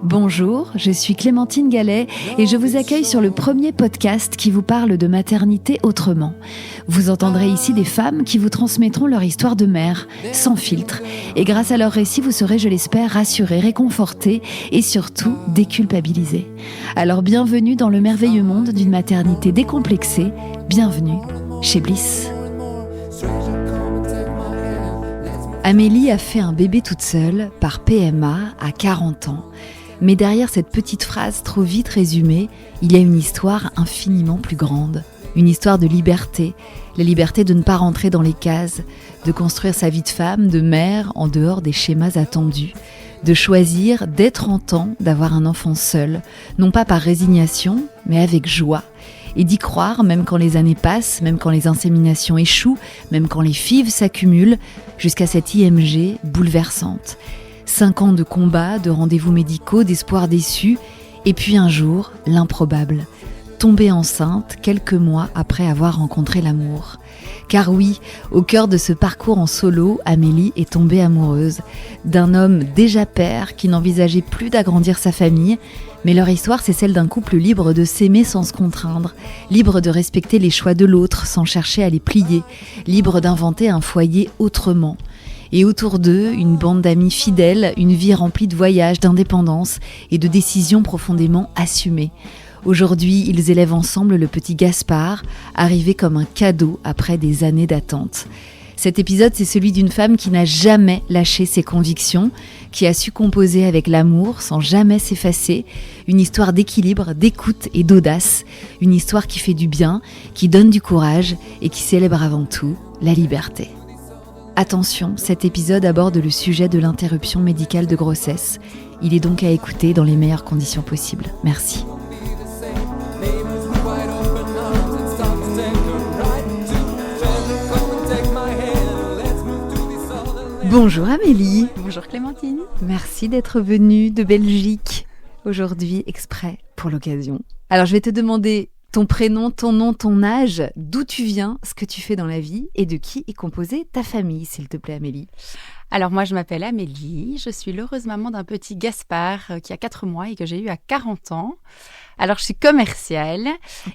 Bonjour, je suis Clémentine Gallet et je vous accueille sur le premier podcast qui vous parle de maternité autrement. Vous entendrez ici des femmes qui vous transmettront leur histoire de mère, sans filtre. Et grâce à leur récit, vous serez, je l'espère, rassurés, réconfortés et surtout déculpabilisés. Alors bienvenue dans le merveilleux monde d'une maternité décomplexée. Bienvenue chez Bliss. Amélie a fait un bébé toute seule par PMA à 40 ans. Mais derrière cette petite phrase trop vite résumée, il y a une histoire infiniment plus grande. Une histoire de liberté. La liberté de ne pas rentrer dans les cases, de construire sa vie de femme, de mère, en dehors des schémas attendus. De choisir, dès 30 ans, d'avoir un enfant seul, non pas par résignation, mais avec joie. Et d'y croire, même quand les années passent, même quand les inséminations échouent, même quand les FIV s'accumulent, jusqu'à cette IMG bouleversante. 5 ans de combats, de rendez-vous médicaux, d'espoirs déçus, et puis un jour, l'improbable. Tomber enceinte quelques mois après avoir rencontré l'amour. Car oui, au cœur de ce parcours en solo, Amélie est tombée amoureuse d'un homme déjà père qui n'envisageait plus d'agrandir sa famille, mais leur histoire c'est celle d'un couple libre de s'aimer sans se contraindre, libre de respecter les choix de l'autre sans chercher à les plier, libre d'inventer un foyer autrement. Et autour d'eux, une bande d'amis fidèles, une vie remplie de voyages, d'indépendance et de décisions profondément assumées. Aujourd'hui, ils élèvent ensemble le petit Gaspard, arrivé comme un cadeau après des années d'attente. Cet épisode, c'est celui d'une femme qui n'a jamais lâché ses convictions, qui a su composer avec l'amour sans jamais s'effacer. Une histoire d'équilibre, d'écoute et d'audace. Une histoire qui fait du bien, qui donne du courage et qui célèbre avant tout la liberté. Attention, cet épisode aborde le sujet de l'interruption médicale de grossesse. Il est donc à écouter dans les meilleures conditions possibles. Merci. Bonjour Amélie. Bonjour Clémentine. Merci d'être venue de Belgique aujourd'hui exprès pour l'occasion. Alors je vais te demander ton prénom, ton nom, ton âge, d'où tu viens, ce que tu fais dans la vie et de qui est composée ta famille, s'il te plaît Amélie. Alors moi je m'appelle Amélie, je suis l'heureuse maman d'un petit Gaspard qui a 4 mois et que j'ai eu à 40 ans. Alors je suis commerciale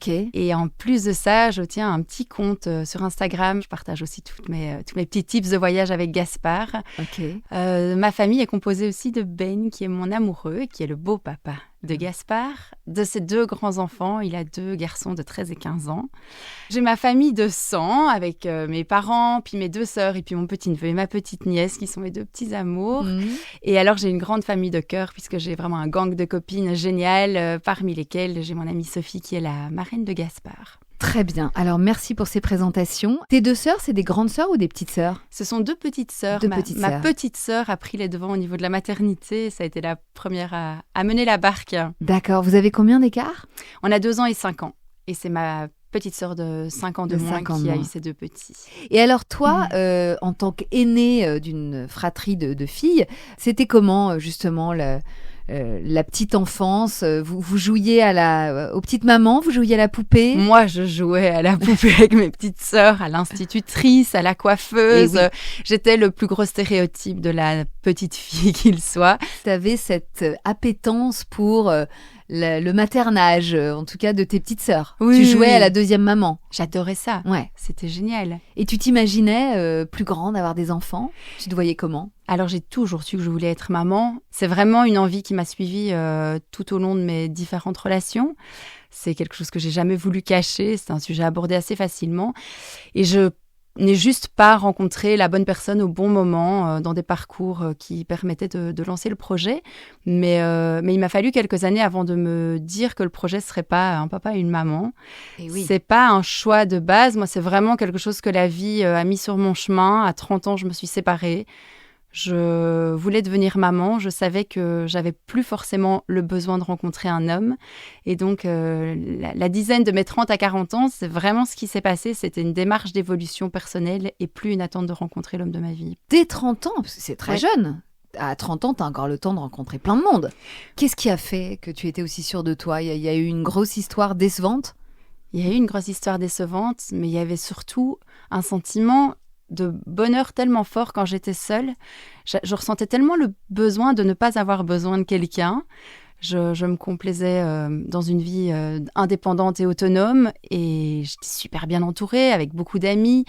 et en plus de ça, je tiens un petit compte sur Instagram. Je partage aussi tous mes petits tips de voyage avec Gaspard. Ma famille est composée aussi de Ben qui est mon amoureux et qui est le beau papa de Gaspard. De ses 2 grands-enfants, il a 2 garçons de 13 et 15 ans. J'ai ma famille de sang avec mes parents, puis mes 2 sœurs et puis mon petit-neveu et ma petite-nièce qui sont mes 2 petits amours. Et alors j'ai une grande famille de cœur puisque j'ai vraiment un gang de copines géniales, parmi lesquelles j'ai mon amie Sophie qui est la marraine de Gaspard. Très bien. Alors, merci pour ces présentations. Tes 2 sœurs, c'est des grandes sœurs ou des petites sœurs ? Ce sont 2 petites sœurs. Ma petite sœur a pris les devants au niveau de la maternité. Ça a été la première à mener la barque. D'accord. Vous avez combien d'écart ? On a 2 ans et 5 ans. Et c'est ma petite sœur de 5 ans de moins qui a eu ces 2 petits. Et alors toi, en tant qu'aînée d'une fratrie de filles, c'était comment justement la petite enfance, vous jouiez aux petites mamans, vous jouiez à la poupée ? Moi, je jouais à la poupée avec mes petites sœurs, à l'institutrice, à la coiffeuse. Oui. J'étais le plus gros stéréotype de la petite fille qu'il soit. Tu avais cette appétence pour le maternage, en tout cas de tes petites sœurs. Oui, tu jouais à la deuxième maman. J'adorais ça. Ouais. C'était génial. Et tu t'imaginais plus grande, avoir des enfants ? Tu te voyais comment ? Alors, j'ai toujours su que je voulais être maman. C'est vraiment une envie qui m'a suivie tout au long de mes différentes relations. C'est quelque chose que j'ai jamais voulu cacher. C'est un sujet abordé assez facilement. Et je n'ai juste pas rencontré la bonne personne au bon moment dans des parcours qui permettaient de lancer le projet. Mais il m'a fallu quelques années avant de me dire que le projet ne serait pas un papa et une maman. Et oui. C'est pas un choix de base. Moi, c'est vraiment quelque chose que la vie a mis sur mon chemin. À 30 ans, je me suis séparée. Je voulais devenir maman, je savais que j'avais plus forcément le besoin de rencontrer un homme. Et donc, la dizaine de mes 30 à 40 ans, c'est vraiment ce qui s'est passé. C'était une démarche d'évolution personnelle et plus une attente de rencontrer l'homme de ma vie. Dès 30 ans, parce que c'est très jeune. À 30 ans, tu as encore le temps de rencontrer plein de monde. Qu'est-ce qui a fait que tu étais aussi sûre de toi ? Il y a eu une grosse histoire décevante ? Il y a eu une grosse histoire décevante, mais il y avait surtout un sentiment de bonheur tellement fort quand j'étais seule. Je ressentais tellement le besoin de ne pas avoir besoin de quelqu'un. Je me complaisais dans une vie indépendante et autonome et j'étais super bien entourée avec beaucoup d'amis.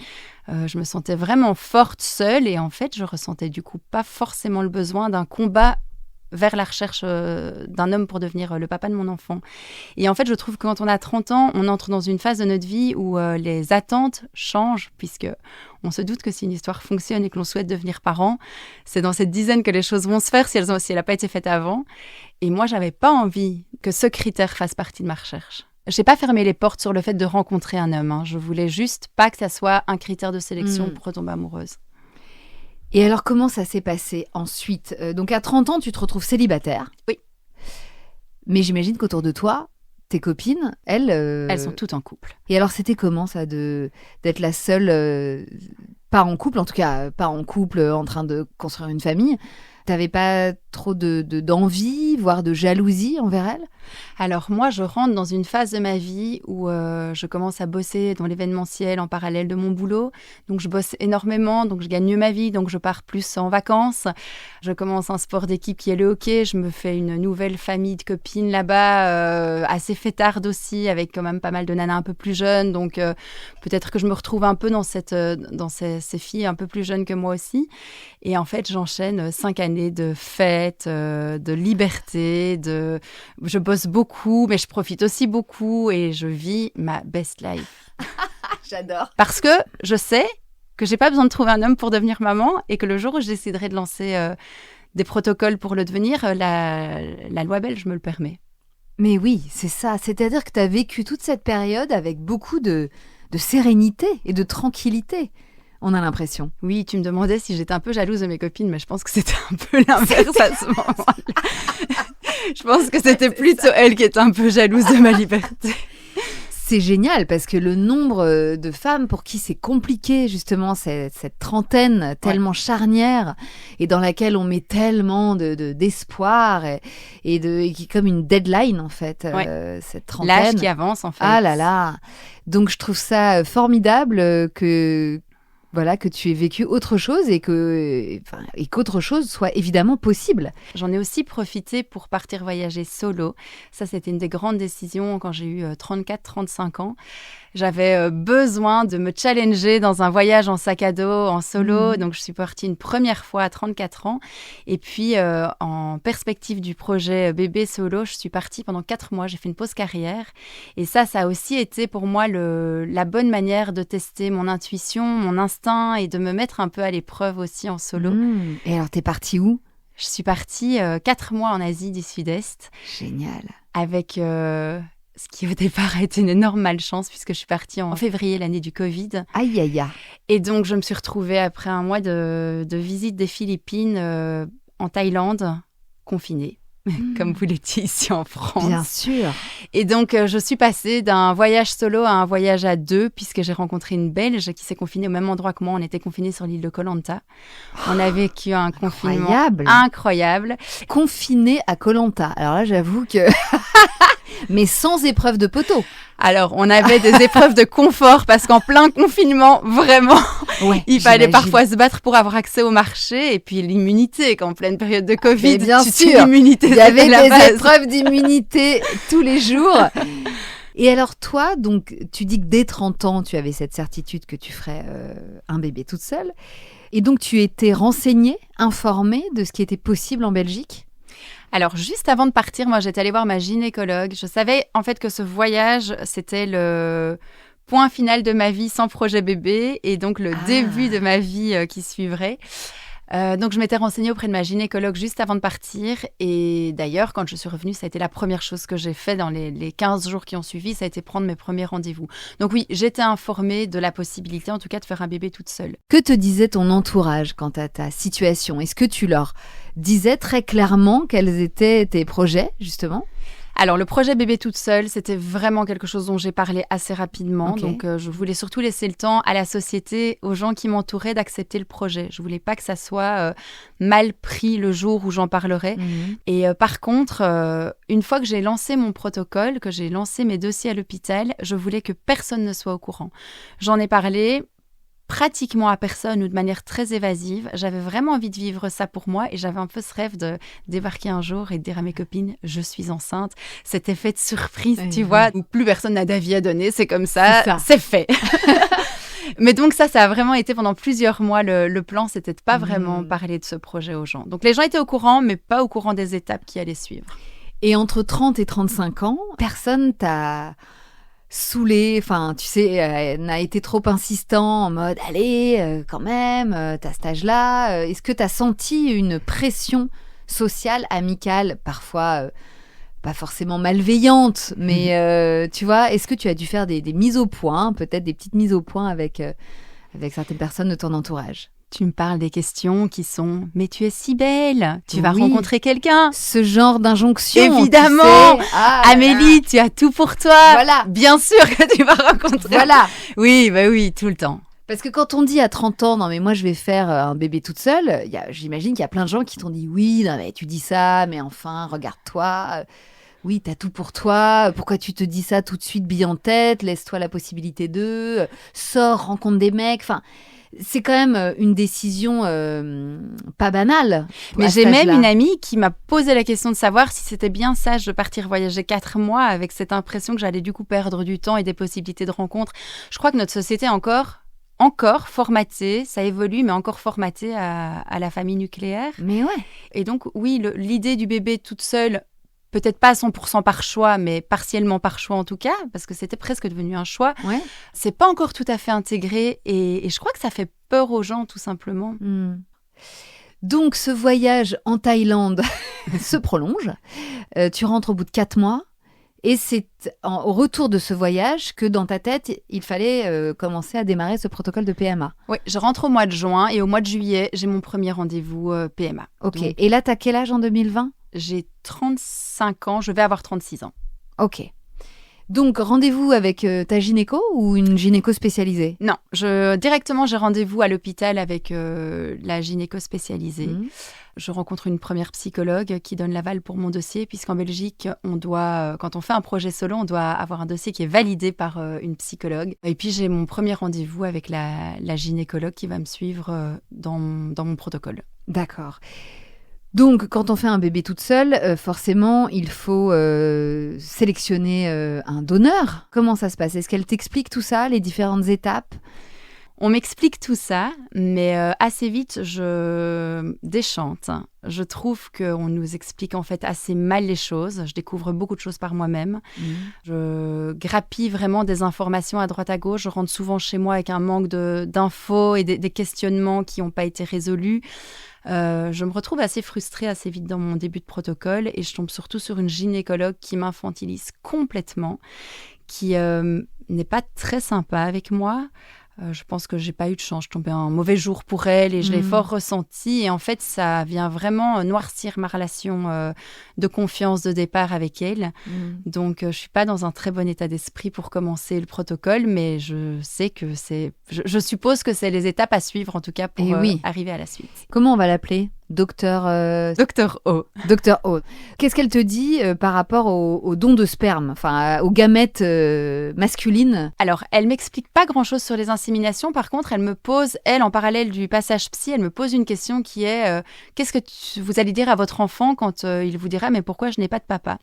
Je me sentais vraiment forte seule et en fait, je ressentais du coup pas forcément le besoin d'un combat vers la recherche d'un homme pour devenir le papa de mon enfant. Et en fait, je trouve que quand on a 30 ans, on entre dans une phase de notre vie où les attentes changent, puisque on se doute que si une histoire fonctionne et que l'on souhaite devenir parent, c'est dans cette dizaine que les choses vont se faire si elle n'a pas été faite avant. Et moi, j'avais pas envie que ce critère fasse partie de ma recherche. J'ai pas fermé les portes sur le fait de rencontrer un homme. Je voulais juste pas que ça soit un critère de sélection pour retomber amoureuse. Et alors, comment ça s'est passé ensuite ? Donc, à 30 ans, tu te retrouves célibataire. Oui. Mais j'imagine qu'autour de toi, tes copines, elles sont toutes en couple. Et alors, c'était comment ça d'être la seule, pas en couple, en tout cas, pas en couple, en train de construire une famille ? T'avais pas trop d'envie, voire de jalousie envers elle ? Alors moi, je rentre dans une phase de ma vie où je commence à bosser dans l'événementiel en parallèle de mon boulot. Donc je bosse énormément, donc je gagne mieux ma vie, donc je pars plus en vacances. Je commence un sport d'équipe qui est le hockey. Je me fais une nouvelle famille de copines là-bas, assez fêtarde aussi, avec quand même pas mal de nanas un peu plus jeunes. Donc peut-être que je me retrouve un peu dans ces filles un peu plus jeunes que moi aussi. Et en fait, j'enchaîne 5 années de fêtes, de liberté, je bosse beaucoup, mais je profite aussi beaucoup et je vis ma best life. J'adore. Parce que je sais que j'ai pas besoin de trouver un homme pour devenir maman et que le jour où je déciderai de lancer des protocoles pour le devenir, la loi belge me le permet. Mais oui, c'est ça. C'est-à-dire que tu as vécu toute cette période avec beaucoup de sérénité et de tranquillité. On a l'impression. Oui, tu me demandais si j'étais un peu jalouse de mes copines, mais je pense que c'était un peu l'inverse à ce moment-là. Je pense que c'était plutôt elle qui était un peu jalouse de ma liberté. C'est génial parce que le nombre de femmes pour qui c'est compliqué justement cette trentaine tellement charnière et dans laquelle on met tellement d'espoir et qui est comme une deadline en fait, cette trentaine. L'âge qui avance en fait. Ah là là. Donc je trouve ça formidable que tu aies vécu autre chose et qu'autre chose soit évidemment possible. J'en ai aussi profité pour partir voyager solo. Ça, c'était une des grandes décisions quand j'ai eu 34-35 ans. J'avais besoin de me challenger dans un voyage en sac à dos, en solo. Donc, je suis partie une première fois à 34 ans. Et puis, en perspective du projet bébé solo, je suis partie pendant 4 mois. J'ai fait une pause carrière. Et ça a aussi été pour moi la bonne manière de tester mon intuition, mon instinct et de me mettre un peu à l'épreuve aussi en solo. Et alors, t'es partie où ? Je suis partie 4 mois en Asie du Sud-Est. Génial. Avec... ce qui au départ a été une énorme malchance puisque je suis partie en février, l'année du Covid. Aïe, aïe, aïe. Et donc, je me suis retrouvée après un mois de visite des Philippines en Thaïlande, confinée, comme vous l'étiez ici en France. Bien sûr. Et donc, je suis passée d'un voyage solo à un voyage à 2 puisque j'ai rencontré une Belge qui s'est confinée au même endroit que moi. On était confinés sur l'île de Koh Lanta. On a vécu un confinement incroyable. Confinée à Koh Lanta. Alors là, j'avoue que... Mais sans épreuve de poteau. Alors, on avait des épreuves de confort parce qu'en plein confinement, vraiment, il fallait parfois se battre pour avoir accès au marché. Et puis l'immunité, qu'en pleine période de Covid, bien sûr, l'immunité, il y avait des épreuves d'immunité tous les jours. Et alors toi, donc, tu dis que dès 30 ans, tu avais cette certitude que tu ferais un bébé toute seule. Et donc, tu étais renseignée, informée de ce qui était possible en Belgique ? Alors, juste avant de partir, moi, j'étais allée voir ma gynécologue. Je savais, en fait, que ce voyage, c'était le point final de ma vie sans projet bébé et donc le début de ma vie qui suivrait. Donc, je m'étais renseignée auprès de ma gynécologue juste avant de partir. Et d'ailleurs, quand je suis revenue, ça a été la première chose que j'ai fait dans les 15 jours qui ont suivi. Ça a été prendre mes premiers rendez-vous. Donc oui, j'étais informée de la possibilité, en tout cas, de faire un bébé toute seule. Que te disait ton entourage quant à ta situation ? Est-ce que tu leur disais très clairement quels étaient tes projets, justement ? Alors, le projet bébé toute seule, c'était vraiment quelque chose dont j'ai parlé assez rapidement. Okay. Donc, je voulais surtout laisser le temps à la société, aux gens qui m'entouraient d'accepter le projet. Je voulais pas que ça soit mal pris le jour où j'en parlerai. Et par contre, une fois que j'ai lancé mon protocole, que j'ai lancé mes dossiers à l'hôpital, je voulais que personne ne soit au courant. J'en ai parlé pratiquement à personne ou de manière très évasive. J'avais vraiment envie de vivre ça pour moi et j'avais un peu ce rêve de débarquer un jour et de dire à mes copines « je suis enceinte ». Cet effet de surprise, tu vois, où plus personne n'a d'avis à donner, c'est comme ça, c'est fait. Mais donc ça a vraiment été pendant plusieurs mois le plan, c'était de pas vraiment parler de ce projet aux gens. Donc les gens étaient au courant, mais pas au courant des étapes qui allaient suivre. Et entre 30 et 35 ans, personne t'a saoulé, enfin, tu sais, n'a été trop insistant en mode « allez, quand même, t'as cet âge-là ». Est-ce que t'as senti une pression sociale, amicale, parfois pas forcément malveillante, mais tu vois, est-ce que tu as dû faire des mises au point, peut-être des petites mises au point avec certaines personnes de ton entourage ? Tu me parles des questions qui sont « mais tu es si belle, tu vas rencontrer quelqu'un ». Ce genre d'injonction. Évidemment, tu sais. Amélie, tu as tout pour toi. Voilà. Bien sûr que tu vas rencontrer. Voilà. Oui, bah oui, tout le temps. Parce que quand on dit à 30 ans, non mais moi je vais faire un bébé toute seule, j'imagine qu'il y a plein de gens qui t'ont dit « oui, non mais tu dis ça, mais enfin, regarde-toi ». Oui, t'as tout pour toi. Pourquoi tu te dis ça tout de suite, bille en tête ? Laisse-toi la possibilité de... Sors, rencontre des mecs. Enfin, c'est quand même une décision pas banale. Mais j'ai même une amie qui m'a posé la question de savoir si c'était bien sage de partir voyager 4 mois avec cette impression que j'allais du coup perdre du temps et des possibilités de rencontre. Je crois que notre société est encore formatée, ça évolue, mais encore formatée à la famille nucléaire. Mais ouais. Et donc, oui, l'idée du bébé toute seule... Peut-être pas à 100% par choix, mais partiellement par choix en tout cas, parce que c'était presque devenu un choix. Ouais. C'est pas encore tout à fait intégré et je crois que ça fait peur aux gens tout simplement. Donc ce voyage en Thaïlande se prolonge. Tu rentres au bout de 4 mois et c'est au retour de ce voyage que dans ta tête, il fallait commencer à démarrer ce protocole de PMA. Oui, je rentre au mois de juin et au mois de juillet, j'ai mon premier rendez-vous PMA. Ok, donc, et là, t'as quel âge en 2020 ? J'ai 35 ans, je vais avoir 36 ans. Ok. Donc, rendez-vous avec ta gynéco ou une gynéco spécialisée ? Non, directement, j'ai rendez-vous à l'hôpital avec la gynéco spécialisée. Je rencontre une première psychologue qui donne l'aval pour mon dossier, puisqu'en Belgique, quand on fait un projet solo, on doit avoir un dossier qui est validé par une psychologue. Et puis, j'ai mon premier rendez-vous avec la gynécologue qui va me suivre dans mon protocole. D'accord. Donc, quand on fait un bébé toute seule, forcément, il faut sélectionner un donneur. Comment ça se passe ? Est-ce qu'elle t'explique tout ça, les différentes étapes ? On m'explique tout ça, mais assez vite, je déchante. Je trouve qu'on nous explique en fait assez mal les choses. Je découvre beaucoup de choses par moi-même. Je grappille vraiment des informations à droite à gauche. Je rentre souvent chez moi avec un manque d'infos et des questionnements qui n'ont pas été résolus. Je me retrouve assez frustrée assez vite dans mon début de protocole et je tombe surtout sur une gynécologue qui m'infantilise complètement, qui n'est pas très sympa avec moi. Je pense que j'ai pas eu de chance. Je tombais un mauvais jour pour elle et je l'ai fort ressenti. Et en fait, ça vient vraiment noircir ma relation de confiance de départ avec elle. Donc, je suis pas dans un très bon état d'esprit pour commencer le protocole, mais je sais que je suppose que c'est les étapes à suivre, en tout cas, pour arriver à la suite. Comment on va l'appeler ? Docteur O. Docteur O. Qu'est-ce qu'elle te dit par rapport au don de sperme, enfin aux gamètes masculines ? Alors, elle m'explique pas grand-chose sur les inséminations. Par contre, elle me pose, en parallèle du passage psy, elle me pose une question qui est qu'est-ce que vous allez dire à votre enfant quand il vous dira « mais pourquoi je n'ai pas de papa ?»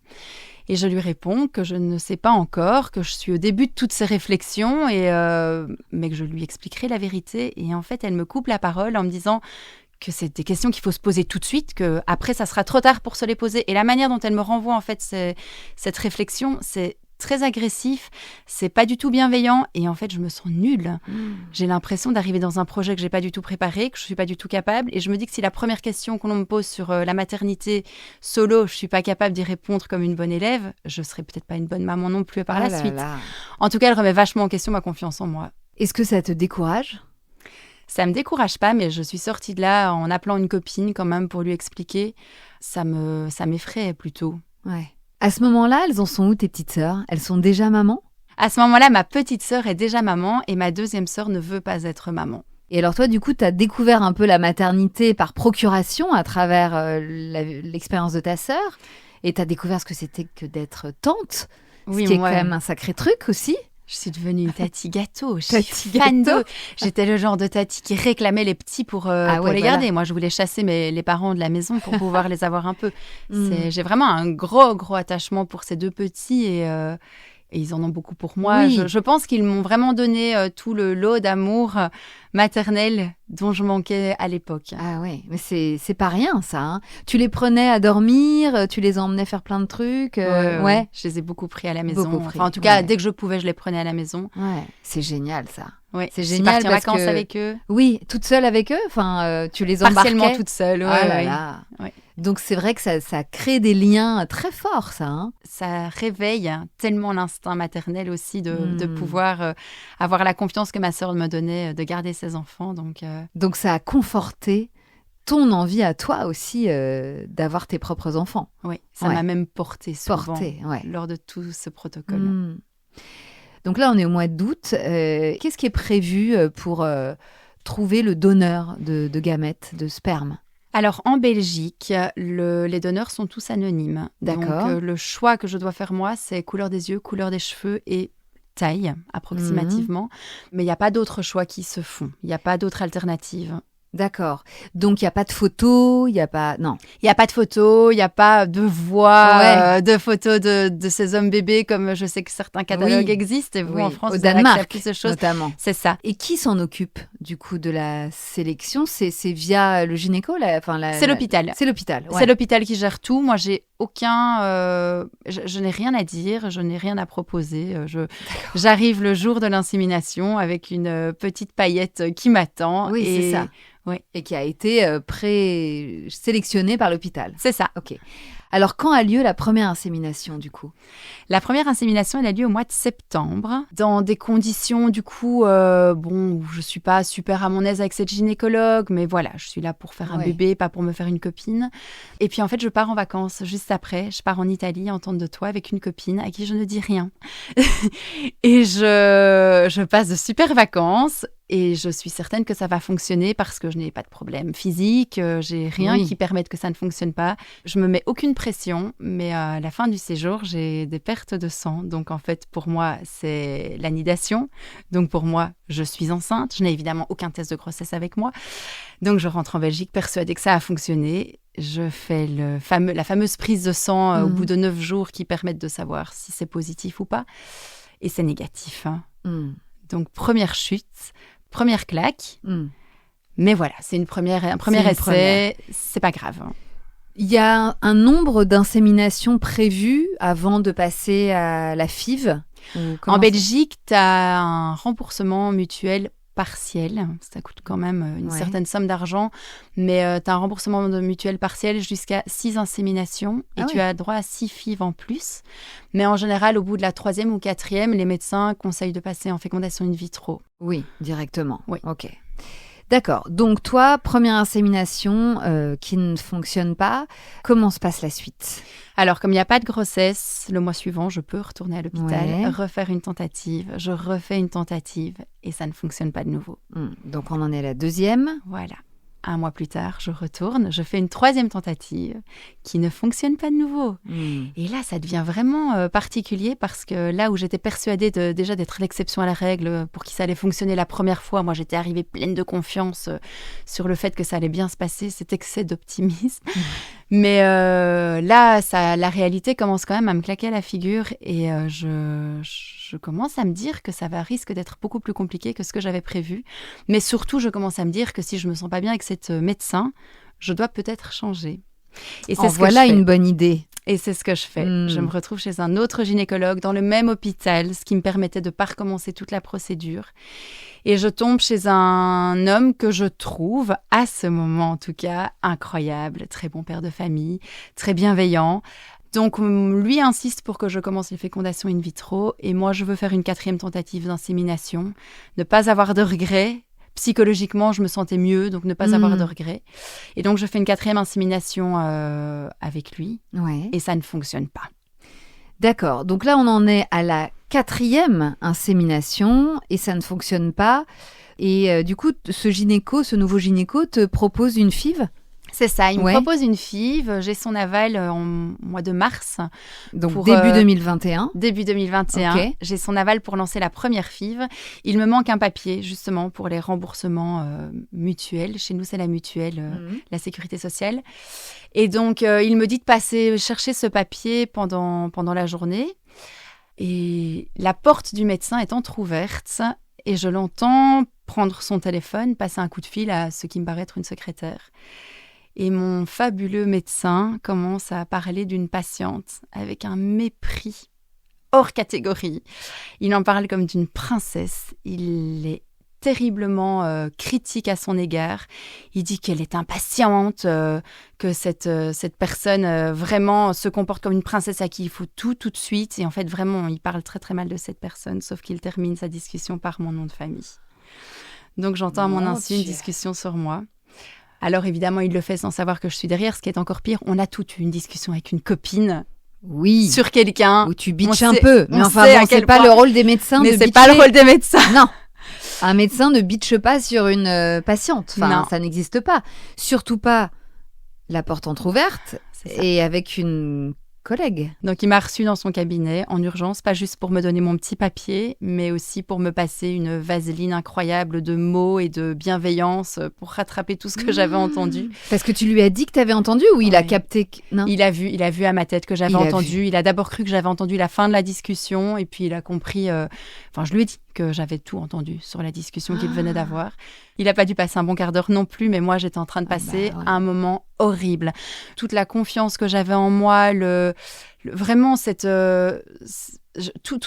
Et je lui réponds que je ne sais pas encore, que je suis au début de toutes ces réflexions, mais que je lui expliquerai la vérité. Et en fait, elle me coupe la parole en me disant que c'est des questions qu'il faut se poser tout de suite, que après ça sera trop tard pour se les poser. Et la manière dont elle me renvoie en fait cette réflexion, c'est très agressif, c'est pas du tout bienveillant et en fait je me sens nulle. J'ai l'impression d'arriver dans un projet que j'ai pas du tout préparé, que je suis pas du tout capable et je me dis que si la première question qu'on me pose sur la maternité solo, je suis pas capable d'y répondre comme une bonne élève, je serai peut-être pas une bonne maman non plus par la suite. En tout cas, elle remet vachement en question ma confiance en moi. Est-ce que ça te décourage ? Ça me décourage pas, mais je suis sortie de là en appelant une copine quand même pour lui expliquer. Ça m'effraie plutôt. Ouais. À ce moment-là, elles en sont où tes petites sœurs? Elles sont déjà maman? À ce moment-là, ma petite sœur est déjà maman et ma deuxième sœur ne veut pas être maman. Et alors toi, du coup, tu as découvert un peu la maternité par procuration à travers l'expérience de ta sœur. Et tu as découvert ce que c'était que d'être tante, ce qui est quand même un sacré truc aussi. Je suis devenue une tati gâteau. Je suis fan d'eux. J'étais le genre de tati qui réclamait les petits pour les garder. Moi, je voulais chasser les parents de la maison pour pouvoir les avoir un peu. J'ai vraiment un gros attachement pour ces deux petits et ils en ont beaucoup pour moi. Oui. Je pense qu'ils m'ont vraiment donné tout le lot d'amour maternel dont je manquais à l'époque. Ah ouais, mais c'est pas rien ça. Hein. Tu les prenais à dormir, tu les emmenais faire plein de trucs. Ouais. Je les ai beaucoup pris à la maison. En tout cas, dès que je pouvais, je les prenais à la maison. Ouais, c'est génial ça. Ouais, c'est génial. Je suis partie en vacances avec eux. Oui, toute seule avec eux. Enfin, tu les embarquais. Partiellement toute seule. Ouais. Donc c'est vrai que ça crée des liens très forts, ça. Hein. Ça réveille tellement l'instinct maternel aussi de pouvoir avoir la confiance que ma sœur me donnait de garder ses enfants. Donc ça a conforté ton envie à toi aussi d'avoir tes propres enfants. Oui, ça m'a même portée souvent lors de tout ce protocole. Donc là, on est au mois d'août. Qu'est-ce qui est prévu pour trouver le donneur de gamètes, de sperme ? Alors, en Belgique, les donneurs sont tous anonymes. D'accord. Donc, le choix que je dois faire, moi, c'est couleur des yeux, couleur des cheveux et taille, approximativement. Mais il n'y a pas d'autres choix qui se font. Il n'y a pas d'autres alternatives. D'accord. Donc, il n'y a pas de photos, il n'y a pas... Non. Il n'y a pas de photos, il n'y a pas de voix, de photos de ces hommes bébés, comme je sais que certains catalogues existent. Et vous, en France, au vous avez Danemark, accès à plus de choses. Notamment. C'est ça. Et qui s'en occupe, du coup, de la sélection ? C'est via le gynéco C'est l'hôpital. C'est l'hôpital, ouais. C'est l'hôpital qui gère tout. Moi, j'ai aucun... je n'ai rien à dire, je n'ai rien à proposer. J'arrive le jour de l'insémination avec une petite paillette qui m'attend. Oui, c'est ça. Oui. Et qui a été présélectionné par l'hôpital. C'est ça. Ok. Alors, quand a lieu la première insémination, du coup ? La première insémination, elle a lieu au mois de septembre, dans des conditions, du coup, où je ne suis pas super à mon aise avec cette gynécologue, mais voilà, je suis là pour faire un bébé, pas pour me faire une copine. Et puis, en fait, je pars en vacances juste après. Je pars en Italie, en tente de toit, avec une copine à qui je ne dis rien. Et je passe de super vacances. Et je suis certaine que ça va fonctionner parce que je n'ai pas de problème physique, j'ai rien qui permette que ça ne fonctionne pas. Je me mets aucune pression, mais à la fin du séjour, j'ai des pertes de sang. Donc en fait, pour moi, c'est l'anidation. Donc pour moi, je suis enceinte. Je n'ai évidemment aucun test de grossesse avec moi. Donc je rentre en Belgique persuadée que ça a fonctionné. Je fais la fameuse prise de sang au bout de 9 jours qui permettent de savoir si c'est positif ou pas. Et c'est négatif. Donc première chute. Première claque, mais voilà, c'est un premier essai, c'est pas grave. Il y a un nombre d'inséminations prévues avant de passer à la FIV ? En Belgique, tu as un remboursement mutuel partiel. Ça coûte quand même une certaine somme d'argent, mais tu as un remboursement de mutuel partiel jusqu'à 6 inséminations et tu as droit à 6 FIV en plus. Mais en général, au bout de la 3e ou 4e, les médecins conseillent de passer en fécondation in vitro. Oui, directement. Oui. Ok. D'accord. Donc toi, première insémination qui ne fonctionne pas. Comment se passe la suite ? Alors, comme il n'y a pas de grossesse, le mois suivant, je peux retourner à l'hôpital, refaire une tentative. Je refais une tentative et ça ne fonctionne pas de nouveau. Donc, on en est à la 2e. Voilà. Un mois plus tard, je retourne, je fais une 3e tentative qui ne fonctionne pas de nouveau. Et là, ça devient vraiment particulier parce que là où j'étais persuadée déjà d'être l'exception à la règle pour qui ça allait fonctionner la première fois, moi j'étais arrivée pleine de confiance sur le fait que ça allait bien se passer, cet excès d'optimisme. Mais là, la réalité commence quand même à me claquer à la figure et je commence à me dire que ça risque d'être beaucoup plus compliqué que ce que j'avais prévu. Mais surtout, je commence à me dire que si je me sens pas bien avec cette médecin, je dois peut-être changer. Et c'est voilà une bonne idée. Et c'est ce que je fais. Je me retrouve chez un autre gynécologue dans le même hôpital, ce qui me permettait de ne pas recommencer toute la procédure. Et je tombe chez un homme que je trouve, à ce moment en tout cas, incroyable, très bon père de famille, très bienveillant. Donc, lui insiste pour que je commence les fécondations in vitro et moi, je veux faire une 4e tentative d'insémination, ne pas avoir de regrets. Psychologiquement, je me sentais mieux, donc ne pas avoir de regrets. Et donc, je fais une 4e insémination avec lui et ça ne fonctionne pas. D'accord. Donc là, on en est à la 4e insémination et ça ne fonctionne pas. Et du coup, ce nouveau gynéco te propose une FIV ? C'est ça, il me propose une FIV. J'ai son aval en mois de mars. Donc début 2021. Début 2021. Okay. J'ai son aval pour lancer la première FIV. Il me manque un papier, justement, pour les remboursements mutuels. Chez nous, c'est la mutuelle, la sécurité sociale. Et donc, il me dit de passer chercher ce papier pendant la journée. Et la porte du médecin est entrouverte et je l'entends prendre son téléphone, passer un coup de fil à ce qui me paraît être une secrétaire. Et mon fabuleux médecin commence à parler d'une patiente avec un mépris hors catégorie. Il en parle comme d'une princesse. Il est terriblement critique à son égard. Il dit qu'elle est impatiente, que cette personne vraiment se comporte comme une princesse à qui il faut tout de suite. Et en fait, vraiment, il parle très très mal de cette personne, sauf qu'il termine sa discussion par mon nom de famille. Donc j'entends à mon insu une discussion sur moi. Alors évidemment, il le fait sans savoir que je suis derrière. Ce qui est encore pire, on a toutes eu une discussion avec une copine. Oui. Sur quelqu'un. Où tu bitches un peu. Mais enfin, bon, c'est pas le rôle des médecins de bitcher. Mais c'est pas le rôle des médecins. Non. Un médecin ne bitche pas sur une patiente. Enfin, non. Ça n'existe pas. Surtout pas la porte entrouverte et avec une collègue. Donc, il m'a reçue dans son cabinet en urgence, pas juste pour me donner mon petit papier, mais aussi pour me passer une vaseline incroyable de mots et de bienveillance pour rattraper tout ce que j'avais entendu. Parce que tu lui as dit que tu avais entendu ou il a capté non ? Il a vu à ma tête que j'avais entendu. Il a d'abord cru que j'avais entendu la fin de la discussion et puis il a compris... je lui ai dit que j'avais tout entendu sur la discussion qu'il venait d'avoir. Il n'a pas dû passer un bon quart d'heure non plus, mais moi, j'étais en train de passer un moment horrible. Toute la confiance que j'avais en moi, vraiment, tout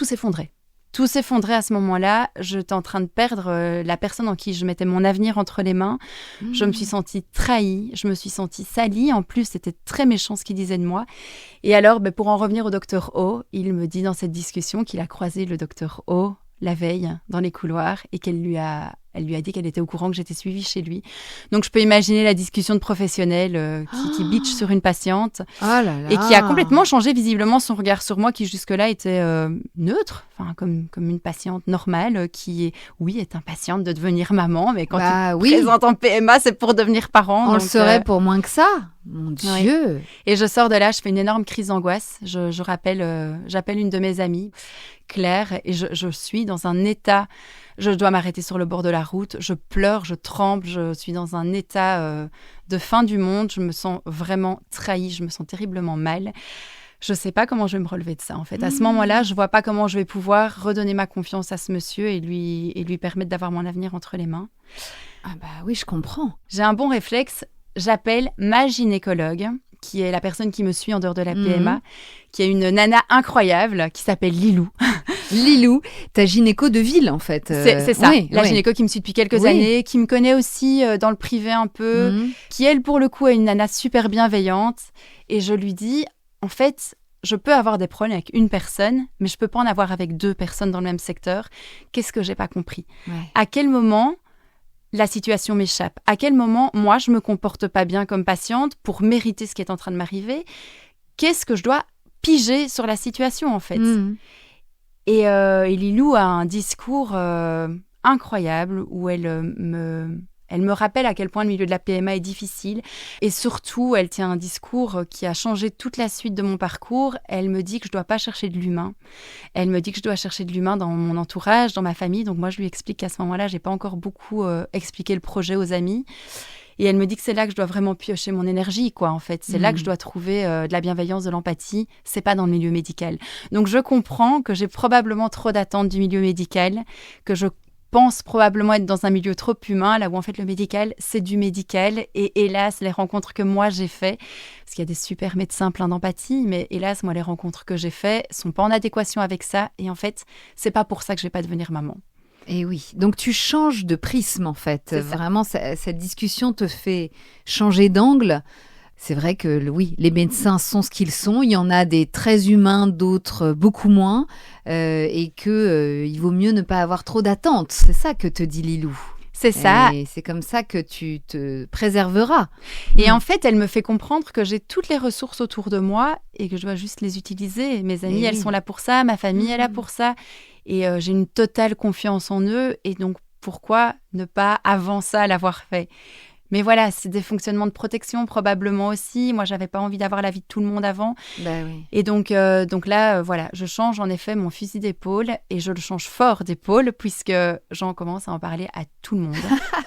s'effondrait. Tout s'effondrait à ce moment-là. J'étais en train de perdre la personne en qui je mettais mon avenir entre les mains. Je me suis sentie trahie, je me suis sentie salie. En plus, c'était très méchant ce qu'il disait de moi. Et alors, pour en revenir au docteur O, il me dit dans cette discussion qu'il a croisé le docteur O la veille dans les couloirs et qu'elle lui a dit qu'elle était au courant que j'étais suivie chez lui. Donc, je peux imaginer la discussion de professionnels qui bitch sur une patiente et qui a complètement changé visiblement son regard sur moi qui jusque-là était neutre, comme une patiente normale qui est impatiente de devenir maman, mais quand tu présentes en PMA, c'est pour devenir parent. On le saurait pour moins que ça. Mon Dieu. Oui. Et je sors de là, je fais une énorme crise d'angoisse. J'appelle une de mes amies, Claire, et je suis dans un état... Je dois m'arrêter sur le bord de la route. Je pleure, je tremble. Je suis dans un état de fin du monde. Je me sens vraiment trahie. Je me sens terriblement mal. Je ne sais pas comment je vais me relever de ça, en fait. À ce moment-là, je ne vois pas comment je vais pouvoir redonner ma confiance à ce monsieur et lui permettre d'avoir mon avenir entre les mains. Ah bah oui, je comprends. J'ai un bon réflexe. J'appelle ma gynécologue, qui est la personne qui me suit en dehors de la PMA, qui est une nana incroyable, qui s'appelle Lilou. Lilou, ta gynéco de ville, en fait. C'est ça, la gynéco qui me suit depuis quelques années, qui me connaît aussi dans le privé un peu, qui, elle, pour le coup, est une nana super bienveillante. Et je lui dis, en fait, je peux avoir des problèmes avec une personne, mais je peux pas en avoir avec 2 personnes dans le même secteur. Qu'est-ce que j'ai pas compris ? À quel moment... la situation m'échappe. À quel moment, moi, je me comporte pas bien comme patiente pour mériter ce qui est en train de m'arriver ? Qu'est-ce que je dois piger sur la situation, en fait ? Et Lilou a un discours incroyable où elle me rappelle à quel point le milieu de la PMA est difficile. Et surtout, elle tient un discours qui a changé toute la suite de mon parcours. Elle me dit que je ne dois pas chercher de l'humain. Elle me dit que je dois chercher de l'humain dans mon entourage, dans ma famille. Donc moi, je lui explique qu'à ce moment-là, je n'ai pas encore beaucoup expliqué le projet aux amis. Et elle me dit que c'est là que je dois vraiment piocher mon énergie, quoi, en fait. C'est là que je dois trouver de la bienveillance, de l'empathie. C'est pas dans le milieu médical. Donc, je comprends que j'ai probablement trop d'attentes du milieu médical, que je pense probablement être dans un milieu trop humain, là où en fait le médical, c'est du médical. Et hélas, les rencontres que moi j'ai faites, parce qu'il y a des super médecins pleins d'empathie, mais hélas, moi, les rencontres que j'ai faites sont pas en adéquation avec ça. Et en fait, c'est pas pour ça que je vais pas devenir maman. Et oui, donc tu changes de prisme en fait. Vraiment, cette discussion te fait changer d'angle. C'est vrai que oui, les médecins sont ce qu'ils sont. Il y en a des très humains, d'autres beaucoup moins. Et qu'il vaut mieux ne pas avoir trop d'attentes. C'est ça que te dit Lilou. C'est ça. Et c'est comme ça que tu te préserveras. Et en fait, elle me fait comprendre que j'ai toutes les ressources autour de moi et que je dois juste les utiliser. Mes amis, elles sont là pour ça. Ma famille est là pour ça. Et j'ai une totale confiance en eux. Et donc, pourquoi ne pas, avant ça, l'avoir fait ? Mais voilà, c'est des fonctionnements de protection probablement aussi. Moi, j'avais pas envie d'avoir la vie de tout le monde avant. Oui. Et donc là, voilà, je change en effet mon fusil d'épaule et je le change fort d'épaule puisque j'en commence à en parler à tout le monde.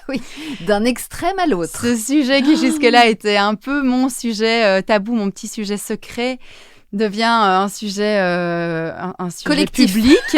Oui, d'un extrême à l'autre. Ce sujet qui jusque-là était un peu mon sujet tabou, mon petit sujet secret, devient un sujet collectif, public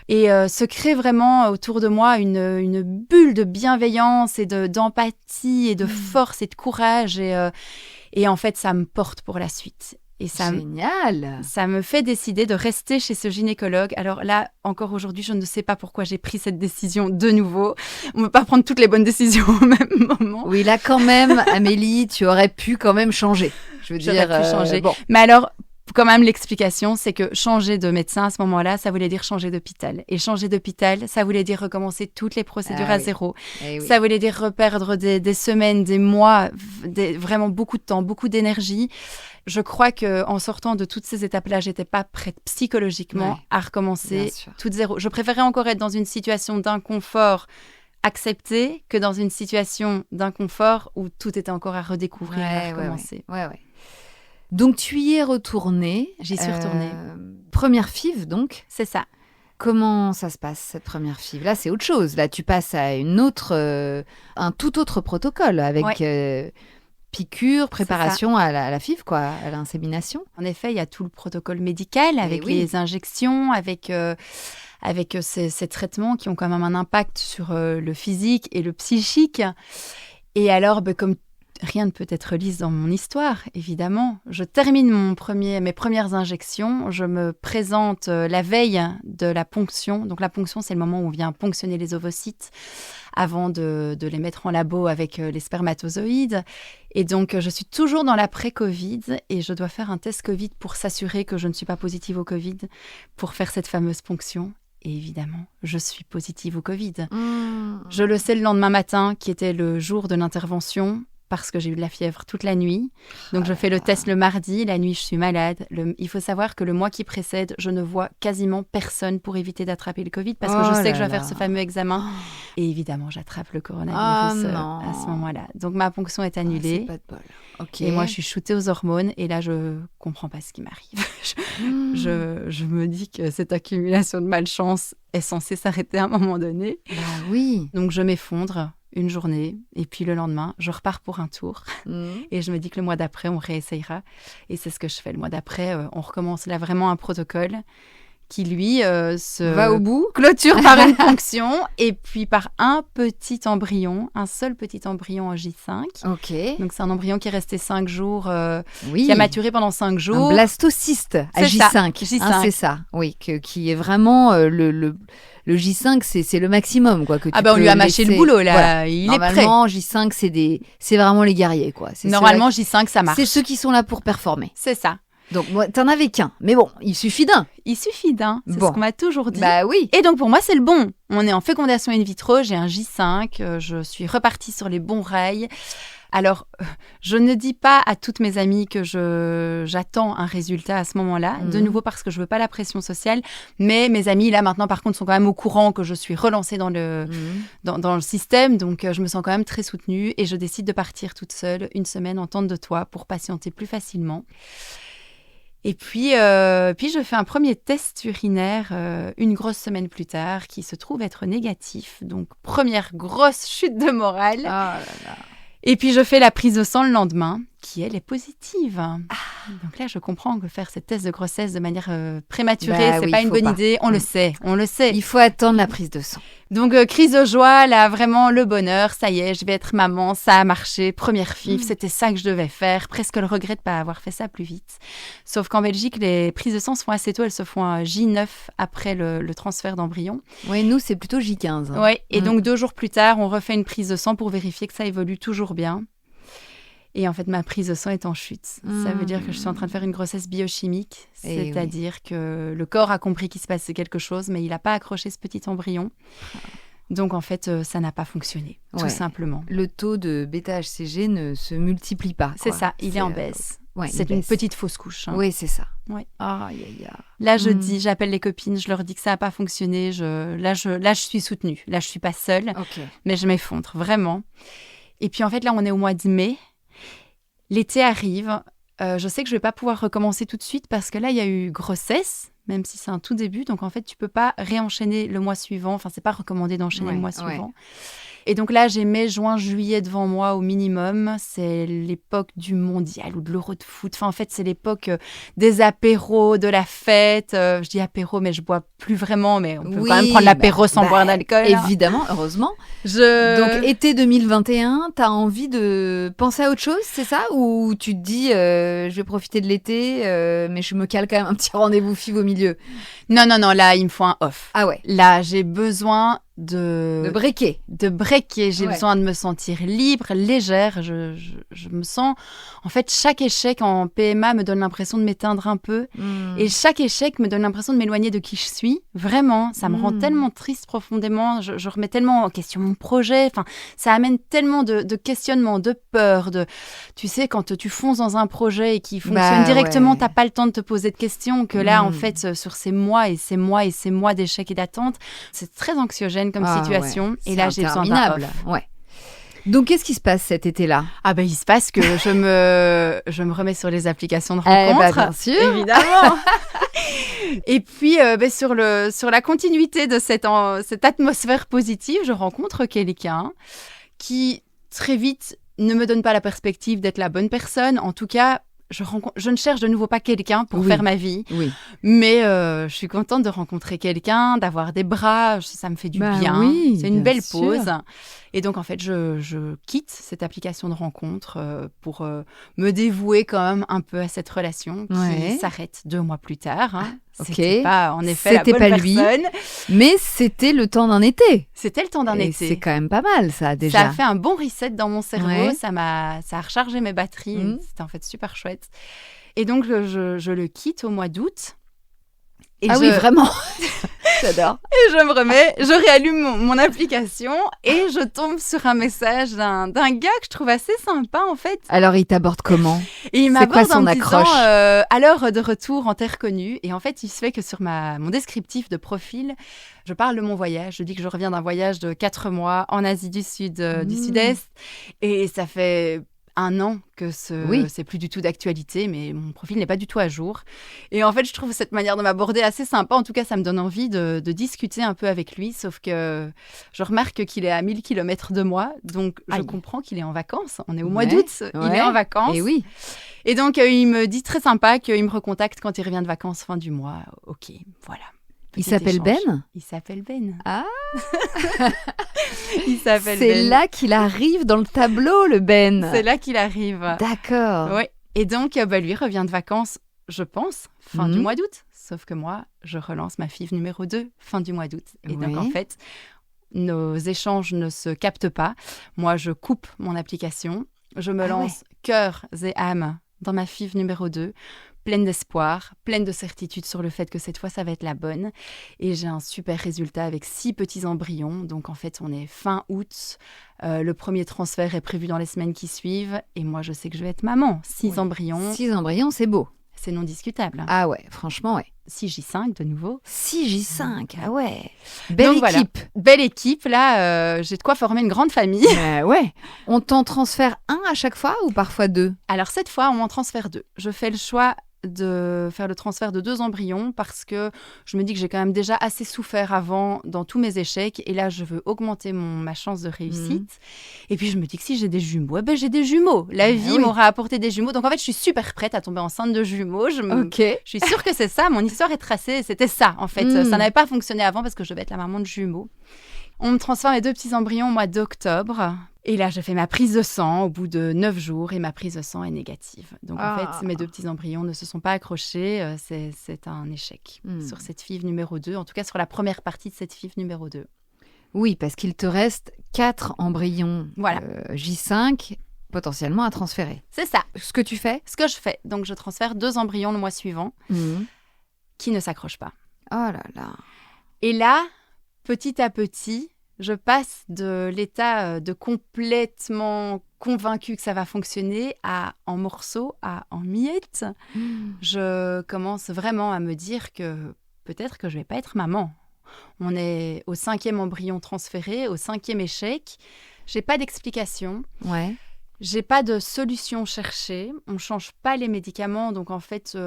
et se crée vraiment autour de moi une bulle de bienveillance et d'empathie et de force et de courage et en fait ça me porte pour la suite. Et ça, génial. Ça me fait décider de rester chez ce gynécologue. Alors là, encore aujourd'hui, je ne sais pas pourquoi j'ai pris cette décision de nouveau. On ne peut pas prendre toutes les bonnes décisions au même moment. Oui, là quand même, Amélie, tu aurais pu quand même changer. J'aurais pu changer. Bon. Mais alors, quand même, l'explication, c'est que changer de médecin à ce moment-là, ça voulait dire changer d'hôpital. Et changer d'hôpital, ça voulait dire recommencer toutes les procédures à zéro. Oui. Ça voulait dire reperdre des semaines, des mois, vraiment beaucoup de temps, beaucoup d'énergie. Je crois qu'en sortant de toutes ces étapes-là, j'étais pas prête psychologiquement à recommencer tout de zéro. Je préférais encore être dans une situation d'inconfort accepté que dans une situation d'inconfort où tout était encore à redécouvrir, à recommencer. Ouais. Donc, tu y es retournée. J'y suis retournée. Première FIV, donc. C'est ça. Comment ça se passe, cette première FIV ? Là, c'est autre chose. Là, tu passes à un tout autre protocole avec piqûre, préparation à la FIV, quoi, à l'insémination. En effet, il y a tout le protocole médical avec les injections, avec ces traitements qui ont quand même un impact sur le physique et le psychique. Et alors, comme rien ne peut être lisse dans mon histoire, évidemment. Je termine mes premières injections. Je me présente la veille de la ponction. Donc la ponction, c'est le moment où on vient ponctionner les ovocytes avant de les mettre en labo avec les spermatozoïdes. Et donc, je suis toujours dans l'après-Covid et je dois faire un test Covid pour s'assurer que je ne suis pas positive au Covid pour faire cette fameuse ponction. Et évidemment, je suis positive au Covid. Je le sais le lendemain matin, qui était le jour de l'intervention, parce que j'ai eu de la fièvre toute la nuit. Donc, je fais le test le mardi. La nuit, je suis malade. Il faut savoir que le mois qui précède, je ne vois quasiment personne pour éviter d'attraper le Covid parce que je sais que je vais faire ce fameux examen. Et évidemment, j'attrape le coronavirus à ce moment-là. Donc, ma ponction est annulée. C'est pas de bol. Okay. Et moi, je suis shootée aux hormones. Et là, je comprends pas ce qui m'arrive. Je me dis que cette accumulation de malchance est censée s'arrêter à un moment donné. Bah oui. Donc, je m'effondre une journée, et puis le lendemain, je repars pour un tour. Et je me dis que le mois d'après, on réessayera. Et c'est ce que je fais. Le mois d'après, on recommence là vraiment un protocole qui, lui, va au bout, clôture par une ponction, et puis par un seul petit embryon en J5. Ok. Donc, c'est un embryon qui est resté 5 jours, qui a maturé pendant 5 jours. Un blastocyste à J5. J5. C'est ça, oui, qui est vraiment le J5, c'est le maximum, quoi. Que tu on lui a mâché le boulot, là. Voilà. Il est prêt. Normalement, J5, c'est vraiment les guerriers, quoi. Normalement, J5, ça marche. C'est ceux qui sont là pour performer. C'est ça. Donc, moi, t'en avais qu'un. Mais bon, il suffit d'un. C'est ce qu'on m'a toujours dit. Bah oui. Et donc, pour moi, c'est le bon. On est en fécondation in vitro. J'ai un J5. Je suis repartie sur les bons rails. Alors, je ne dis pas à toutes mes amies que j'attends un résultat à ce moment-là, de nouveau parce que je veux pas la pression sociale, mais mes amies, là, maintenant, par contre, sont quand même au courant que je suis relancée dans le système, donc je me sens quand même très soutenue et je décide de partir toute seule une semaine en tente de toit pour patienter plus facilement. Et puis je fais un premier test urinaire une grosse semaine plus tard qui se trouve être négatif, donc première grosse chute de morale. Oh là là. Et puis, je fais la prise de sang le lendemain, qui, elle, est positive. Donc là, je comprends que faire cette thèse de grossesse de manière prématurée, c'est pas une bonne idée. On le sait. Il faut attendre la prise de sang. Donc, crise de joie, là, vraiment le bonheur. Ça y est, je vais être maman, ça a marché. Première FIV, c'était ça que je devais faire. Presque le regret de pas avoir fait ça plus vite. Sauf qu'en Belgique, les prises de sang se font assez tôt. Elles se font à J9 après le transfert d'embryon. Oui, nous, c'est plutôt J15. Oui, et donc 2 jours plus tard, on refait une prise de sang pour vérifier que ça évolue toujours bien. Et en fait, ma prise de sang est en chute. Ça veut dire que je suis en train de faire une grossesse biochimique. C'est-à-dire que le corps a compris qu'il se passait quelque chose, mais il n'a pas accroché ce petit embryon. Donc, en fait, ça n'a pas fonctionné, tout simplement. Le taux de bêta-HCG ne se multiplie pas. C'est ça, il est en baisse. C'est une petite fausse couche. Oui, c'est ça. Ouais. Aïe. Là, j'appelle les copines, je leur dis que ça n'a pas fonctionné. Là, je suis soutenue. Là, je ne suis pas seule, mais je m'effondre, vraiment. Et puis, en fait, là, on est au mois de mai. L'été arrive. Je sais que je ne vais pas pouvoir recommencer tout de suite parce que là, il y a eu grossesse, même si c'est un tout début. Donc, en fait, tu ne peux pas réenchaîner le mois suivant. Enfin, ce n'est pas recommandé d'enchaîner le mois suivant. Et donc là, j'ai mai, juin, juillet devant moi au minimum. C'est l'époque du mondial ou de l'Euro de foot. Enfin, en fait, c'est l'époque des apéros, de la fête. Je dis apéro, mais je bois plus vraiment. Mais on peut quand même prendre l'apéro sans boire d'alcool. Évidemment, heureusement. Donc, été 2021, t'as envie de penser à autre chose, c'est ça? Ou tu te dis, je vais profiter de l'été, mais je me cale quand même un petit rendez-vous FIV au milieu? Non, là, il me faut un off. Ah ouais. Là, j'ai besoin de breaker. J'ai besoin de me sentir libre, légère. Je me sens... En fait, chaque échec en PMA me donne l'impression de m'éteindre un peu. Et chaque échec me donne l'impression de m'éloigner de qui je suis. Vraiment, ça me rend tellement triste profondément. Je remets tellement en question mon projet. Enfin, ça amène tellement de questionnements, de peur. Tu sais, quand tu fonces dans un projet et qu'il fonctionne directement, t'as pas le temps de te poser de questions. Que là, en fait, sur ces mois et ces mois et ces mois d'échecs et d'attentes, c'est très anxiogène comme situation. Et là, j'ai besoin d'un off. Donc, qu'est-ce qui se passe cet été-là? Il se passe que je me remets sur les applications de rencontres. Bien sûr. Évidemment. Et puis, sur la continuité de cette atmosphère positive, je rencontre quelqu'un qui, très vite, ne me donne pas la perspective d'être la bonne personne. En tout cas, je ne cherche de nouveau pas quelqu'un pour faire ma vie. Mais je suis contente de rencontrer quelqu'un, d'avoir des bras, ça me fait du bien. C'est une belle pause. Et donc, en fait, je quitte cette application de rencontre pour me dévouer quand même un peu à cette relation qui s'arrête 2 mois plus tard. C'était pas, en effet, la bonne personne. Mais c'était le temps d'un été. C'était le temps d'un été. C'est quand même pas mal, ça, déjà. Ça a fait un bon reset dans mon cerveau. Ça a rechargé mes batteries. C'était en fait super chouette. Et donc, je le quitte au mois d'août. Oui, vraiment. J'adore. Et je réallume mon application et je tombe sur un message d'un gars que je trouve assez sympa, en fait. Alors, il t'aborde comment? Et il m'aborde en me disant à l'heure de retour en terre connue. Et en fait, il se fait que sur mon descriptif de profil, je parle de mon voyage. Je dis que je reviens d'un voyage de 4 mois en Asie du Sud-Est. Et ça fait 1 an que c'est plus du tout d'actualité, mais mon profil n'est pas du tout à jour. Et en fait, je trouve cette manière de m'aborder assez sympa. En tout cas, ça me donne envie de discuter un peu avec lui, sauf que je remarque qu'il est à 1000 km de moi, donc je comprends qu'il est en vacances. On est au mois d'août, il est en vacances. Et donc, il me dit très sympa qu'il me recontacte quand il revient de vacances fin du mois. Ok, voilà. Il s'appelle Ben? Il s'appelle Ben. Ah. Il s'appelle Ben. C'est là qu'il arrive dans le tableau, le Ben. C'est là qu'il arrive. D'accord. Oui. Et donc, lui revient de vacances, je pense, fin du mois d'août. Sauf que moi, je relance ma FIV numéro 2, fin du mois d'août. Et donc, en fait, nos échanges ne se captent pas. Moi, je coupe mon application. Je me lance cœur et âme dans ma FIV numéro 2. Pleine d'espoir, pleine de certitude sur le fait que cette fois, ça va être la bonne. Et j'ai un super résultat avec 6 petits embryons. Donc, en fait, on est fin août. Le premier transfert est prévu dans les semaines qui suivent. Et moi, je sais que je vais être maman. 6 embryons. 6 embryons, c'est beau. C'est non discutable. Ah ouais, franchement, ouais. 6J5 de nouveau. 6J5, ah ouais. Belle équipe. Voilà. Belle équipe, là, j'ai de quoi former une grande famille. Ouais. On t'en transfère 1 à chaque fois ou parfois 2? Alors, cette fois, on m'en transfère 2. Je fais le choix de faire le transfert de 2 embryons parce que je me dis que j'ai quand même déjà assez souffert avant dans tous mes échecs et là je veux augmenter ma chance de réussite et puis je me dis que si j'ai des jumeaux, j'ai des jumeaux, la vie m'aura apporté des jumeaux, donc en fait je suis super prête à tomber enceinte de jumeaux. Je suis sûre que c'est ça, mon histoire est tracée, c'était ça en fait. Ça n'avait pas fonctionné avant parce que je devais être la maman de jumeaux. On me transfère les 2 petits embryons au mois d'octobre. Et là, je fais ma prise de sang au bout de 9 jours et ma prise de sang est négative. Donc, en fait, mes 2 petits embryons ne se sont pas accrochés. C'est un échec sur cette FIV numéro 2, en tout cas sur la première partie de cette FIV numéro 2. Oui, parce qu'il te reste 4 embryons J5 potentiellement à transférer. C'est ça. Ce que tu fais? Ce que je fais. Donc, je transfère 2 embryons le mois suivant qui ne s'accrochent pas. Oh là là. Et là, petit à petit, Je passe de l'état de complètement convaincue que ça va fonctionner à en morceaux, à en miettes. Je commence vraiment à me dire que peut-être que je ne vais pas être maman. On est au 5e embryon transféré, au 5e échec. J'ai pas d'explication. Ouais. J'ai pas de solution cherchée. On change pas les médicaments, donc en fait,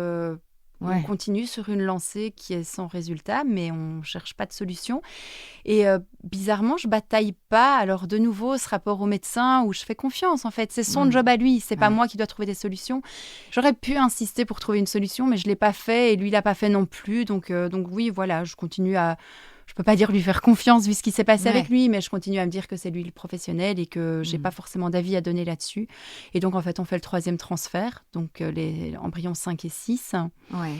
on continue sur une lancée qui est sans résultat, mais on cherche pas de solution. Et bizarrement, je bataille pas. Alors de nouveau, ce rapport au médecin où je fais confiance. En fait, c'est son job à lui. C'est pas moi qui dois trouver des solutions. J'aurais pu insister pour trouver une solution, mais je l'ai pas fait et lui l'a pas fait non plus. Donc oui, voilà, je continue à. Je peux pas dire lui faire confiance vu ce qui s'est passé avec lui, mais je continue à me dire que c'est lui le professionnel et que j'ai pas forcément d'avis à donner là-dessus. Et donc, en fait, on fait le 3e transfert, donc les embryons 5 et 6. Ouais.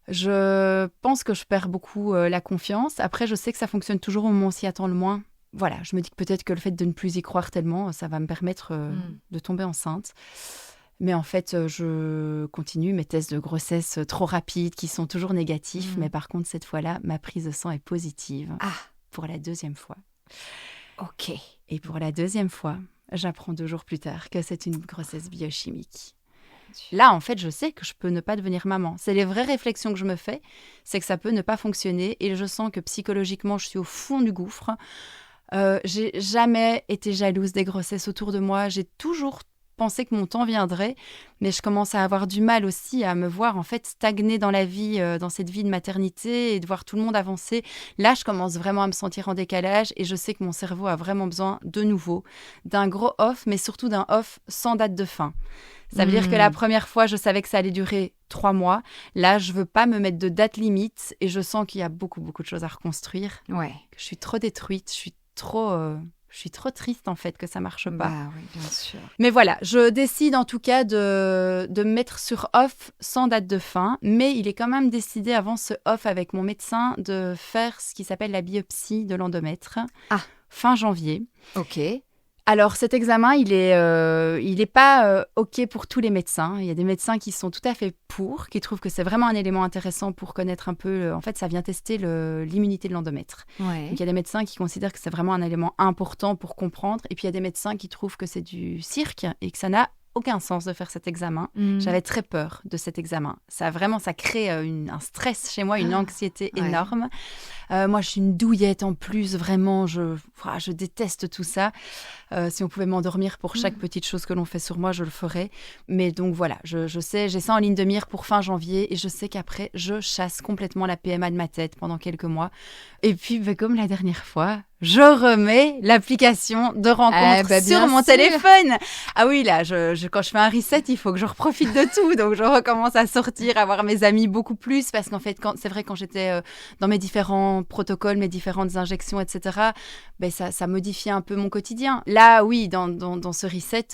Je pense que je perds beaucoup la confiance. Après, je sais que ça fonctionne toujours au moment où on s'y attend le moins. Voilà, je me dis que peut-être que le fait de ne plus y croire tellement, ça va me permettre de tomber enceinte. Mais en fait, je continue mes tests de grossesse trop rapides qui sont toujours négatifs. Mais par contre, cette fois-là, ma prise de sang est positive pour la 2e fois. Ok. Et pour la 2e fois, j'apprends 2 jours plus tard que c'est une grossesse biochimique. Là, en fait, je sais que je peux ne pas devenir maman. C'est les vraies réflexions que je me fais, c'est que ça peut ne pas fonctionner. Et je sens que psychologiquement, je suis au fond du gouffre. J'ai jamais été jalouse des grossesses autour de moi. J'ai toujours pensé que mon temps viendrait, mais je commence à avoir du mal aussi à me voir en fait stagner dans la vie, dans cette vie de maternité et de voir tout le monde avancer. Là, je commence vraiment à me sentir en décalage et je sais que mon cerveau a vraiment besoin de nouveau d'un gros off, mais surtout d'un off sans date de fin. Ça veut dire que la première fois, je savais que ça allait durer 3 mois. Là, je veux pas me mettre de date limite et je sens qu'il y a beaucoup, beaucoup de choses à reconstruire. Ouais. Je suis trop détruite, je suis trop triste en fait que ça marche pas. Bah oui, bien sûr. Mais voilà, je décide en tout cas de me mettre sur off sans date de fin. Mais il est quand même décidé avant ce off avec mon médecin de faire ce qui s'appelle la biopsie de l'endomètre. Fin janvier. Ok. Alors cet examen, il est pas OK pour tous les médecins. Il y a des médecins qui sont tout à fait pour, qui trouvent que c'est vraiment un élément intéressant pour connaître un peu. En fait, ça vient tester l'immunité de l'endomètre. Ouais. Donc il y a des médecins qui considèrent que c'est vraiment un élément important pour comprendre. Et puis il y a des médecins qui trouvent que c'est du cirque et que ça n'a aucun sens de faire cet examen. J'avais très peur de cet examen. Ça crée un stress chez moi, une anxiété énorme. Moi, je suis une douillette en plus, vraiment, je déteste tout ça. Si on pouvait m'endormir pour chaque petite chose que l'on fait sur moi, je le ferais. Mais donc voilà, je sais, j'ai ça en ligne de mire pour fin janvier et je sais qu'après, je chasse complètement la PMA de ma tête pendant quelques mois. Et puis, comme la dernière fois, je remets l'application de rencontre sur mon téléphone. Ah oui, là, quand je fais un reset, il faut que je reprofite de tout. Donc, je recommence à sortir, à voir mes amis beaucoup plus. Parce qu'en fait, c'est vrai, quand j'étais dans mes différents protocoles, mes différentes injections, etc., ça modifiait un peu mon quotidien. Là, oui, dans ce reset,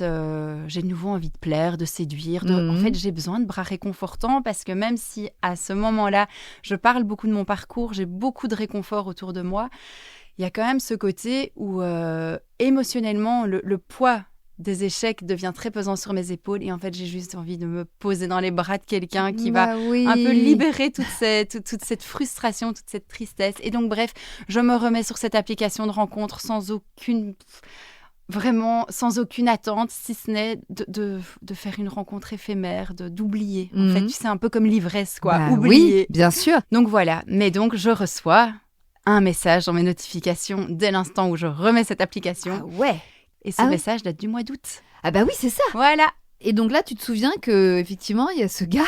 j'ai de nouveau envie de plaire, de séduire. En fait, j'ai besoin de bras réconfortants parce que même si à ce moment-là, je parle beaucoup de mon parcours, j'ai beaucoup de réconfort autour de moi, il y a quand même ce côté où émotionnellement, le poids des échecs devient très pesant sur mes épaules et en fait, j'ai juste envie de me poser dans les bras de quelqu'un qui va un peu libérer toute cette frustration, toute cette tristesse. Et donc, bref, je me remets sur cette application de rencontre sans aucune attente, si ce n'est de faire une rencontre éphémère, d'oublier. En fait, c'est un peu comme l'ivresse, quoi. Oublier. Oui, bien sûr. Donc voilà. Mais donc, je reçois un message dans mes notifications dès l'instant où je remets cette application. Ah ouais. Et ce message date du mois d'août. Ah bah oui, c'est ça. Voilà. Et donc là, tu te souviens que effectivement, il y a ce gars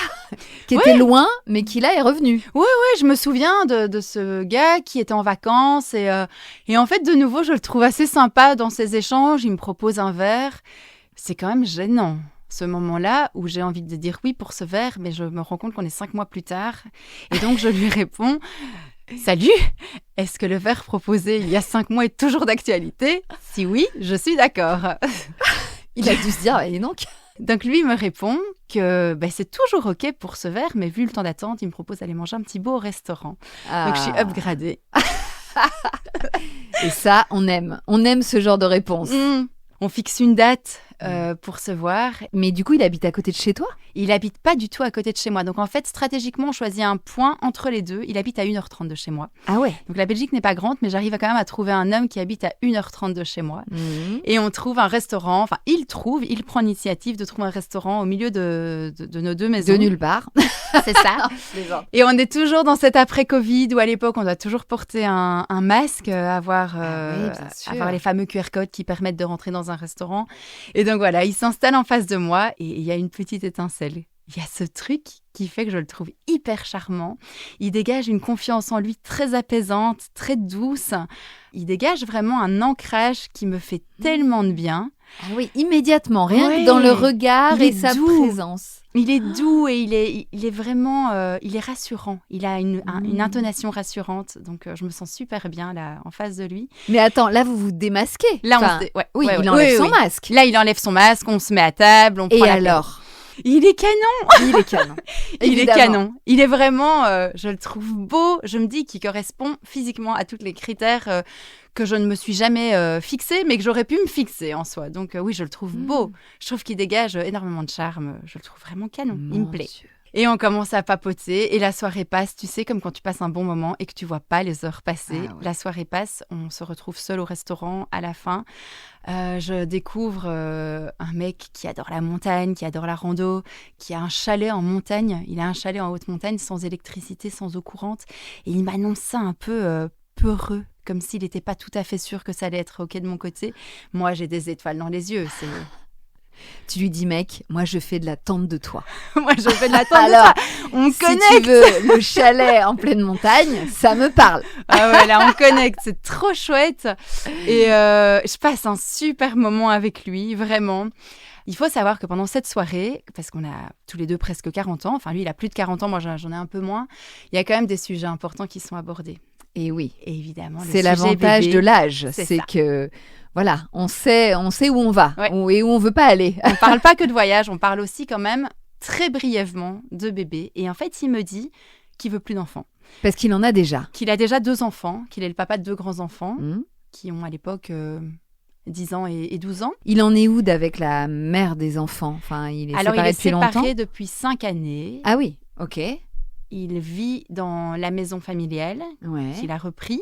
qui était loin, mais qui là est revenu. Oui, je me souviens de ce gars qui était en vacances et en fait, de nouveau, je le trouve assez sympa dans ses échanges. Il me propose un verre. C'est quand même gênant, ce moment-là où j'ai envie de dire oui pour ce verre, mais je me rends compte qu'on est 5 mois plus tard. Et donc, je lui réponds... Salut, est-ce que le verre proposé il y a 5 mois est toujours d'actualité? Si oui, je suis d'accord. Il a dû se dire, et donc lui me répond que c'est toujours OK pour ce verre, mais vu le temps d'attente, il me propose d'aller manger un petit bout au restaurant. Donc je suis upgradée. Et ça, on aime ce genre de réponse. On fixe une date pour se voir. Mais du coup, il habite à côté de chez toi ? Il habite pas du tout à côté de chez moi. Donc en fait, stratégiquement, on choisit un point entre les deux. Il habite à 1h30 de chez moi. Ah ouais. Donc la Belgique n'est pas grande, mais j'arrive quand même à trouver un homme qui habite à 1h30 de chez moi. Et on trouve un restaurant, enfin il prend l'initiative de trouver un restaurant au milieu de nos deux maisons. De nulle part. C'est ça. Et on est toujours dans cet après-Covid où à l'époque, on doit toujours porter un masque, avoir les fameux QR codes qui permettent de rentrer dans un restaurant. Et donc voilà, il s'installe en face de moi et il y a une petite étincelle. Il y a ce truc qui fait que je le trouve hyper charmant. Il dégage une confiance en lui très apaisante, très douce. Il dégage vraiment un ancrage qui me fait tellement de bien. Ah oui, immédiatement, rien que dans le regard et sa présence. Il est doux et il est vraiment il est rassurant. Il a une intonation rassurante. Donc, je me sens super bien là, en face de lui. Mais attends, là, vous vous démasquez. Là, il enlève son masque. Là, il enlève son masque, on se met à table, on prend et alors il est canon. Il est canon. Il est canon. Il est vraiment, je le trouve beau. Je me dis qu'il correspond physiquement à tous les critères que je ne me suis jamais fixé, mais que j'aurais pu me fixer en soi. Donc oui, je le trouve beau. Je trouve qu'il dégage énormément de charme. Je le trouve vraiment canon. Il me plaît. Dieu. Et on commence à papoter et la soirée passe, tu sais, comme quand tu passes un bon moment et que tu vois pas les heures passer. Ah ouais. La soirée passe, on se retrouve seul au restaurant à la fin. Je découvre un mec qui adore la montagne, qui adore la rando, qui a un chalet en montagne. Il a un chalet en haute montagne sans électricité, sans eau courante. Et il m'annonce ça un peu peureux, comme s'il n'était pas tout à fait sûr que ça allait être OK de mon côté. Moi, j'ai des étoiles dans les yeux, c'est... Tu lui dis, mec, moi je fais de la tente de toi. Moi je fais de la tente de toi. On connecte. Si tu veux le chalet en pleine montagne, ça me parle. Ah ouais, là on connecte, c'est trop chouette. Et je passe un super moment avec lui, vraiment. Il faut savoir que pendant cette soirée, parce qu'on a tous les deux presque 40 ans, enfin lui il a plus de 40 ans, moi j'en ai un peu moins, il y a quand même des sujets importants qui sont abordés. Et oui, et évidemment, c'est l'avantage bébé, de l'âge, c'est que... Voilà, on sait où on va et où on veut pas aller. On ne parle pas que de voyage, on parle aussi quand même très brièvement de bébé. Et en fait, il me dit qu'il veut plus d'enfants. Parce qu'il en a déjà. Qu'il a déjà 2 enfants, qu'il est le papa de 2 grands-enfants qui ont à l'époque 10 ans et 12 ans. Il en est où d'avec la mère des enfants ? Enfin, il est séparé depuis longtemps. Alors, il est séparé depuis 5 années. Ah oui, ok. Il vit dans la maison familiale qu'il a repris.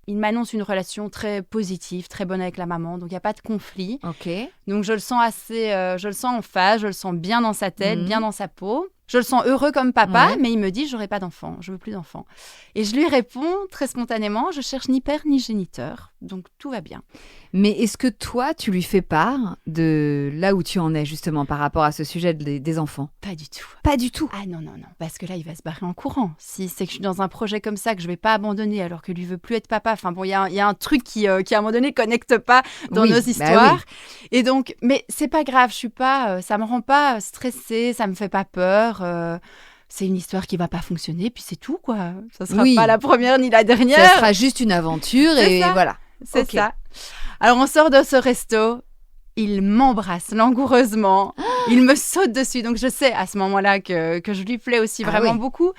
Il m'annonce une relation très positive, très bonne avec la maman, donc il n'y a pas de conflit. Okay. Donc je le sens je le sens en face, je le sens bien dans sa tête, bien dans sa peau. Je le sens heureux comme papa, mais il me dit, j'aurai pas d'enfant, je veux plus d'enfant. Et je lui réponds très spontanément, je cherche ni père ni géniteur, donc tout va bien. Mais est-ce que toi, tu lui fais part de là où tu en es justement par rapport à ce sujet des enfants ? Pas du tout. Pas du tout ? Ah non, parce que là, il va se barrer en courant. Si c'est que je suis dans un projet comme ça, que je vais pas abandonner alors que lui veut plus être papa, enfin bon, il y a un truc qui à un moment donné connecte pas dans nos histoires. Bah oui. Et donc, mais c'est pas grave, je suis pas, ça me rend pas stressée, ça me fait pas peur. C'est une histoire qui va pas fonctionner, puis c'est tout, quoi. Ça sera pas la première ni la dernière. Ça sera juste une aventure et voilà. C'est ça. Alors, on sort de ce resto. Il m'embrasse langoureusement. Il me saute dessus. Donc, je sais à ce moment-là que je lui plais aussi vraiment beaucoup.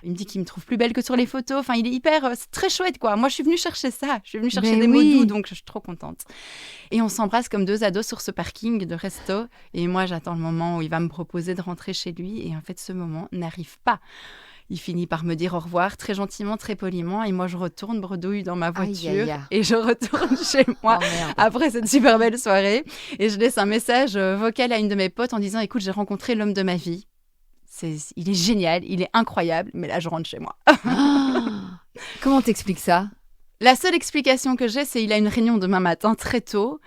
Il me dit qu'il me trouve plus belle que sur les photos. Enfin, il est c'est très chouette, quoi. Moi, je suis venue chercher ça. Je suis venue chercher des mots doux, donc je suis trop contente. Et on s'embrasse comme 2 ados sur ce parking de resto. Et moi, j'attends le moment où il va me proposer de rentrer chez lui. Et en fait, ce moment n'arrive pas. Il finit par me dire au revoir, très gentiment, très poliment. Et moi, je retourne bredouille dans ma voiture. Et je retourne chez moi après cette super belle soirée. Et je laisse un message vocal à une de mes potes en disant « Écoute, j'ai rencontré l'homme de ma vie. Il est génial, il est incroyable, mais là, je rentre chez moi. » Comment t'expliques ça ? La seule explication que j'ai, c'est qu'il a une réunion demain matin très tôt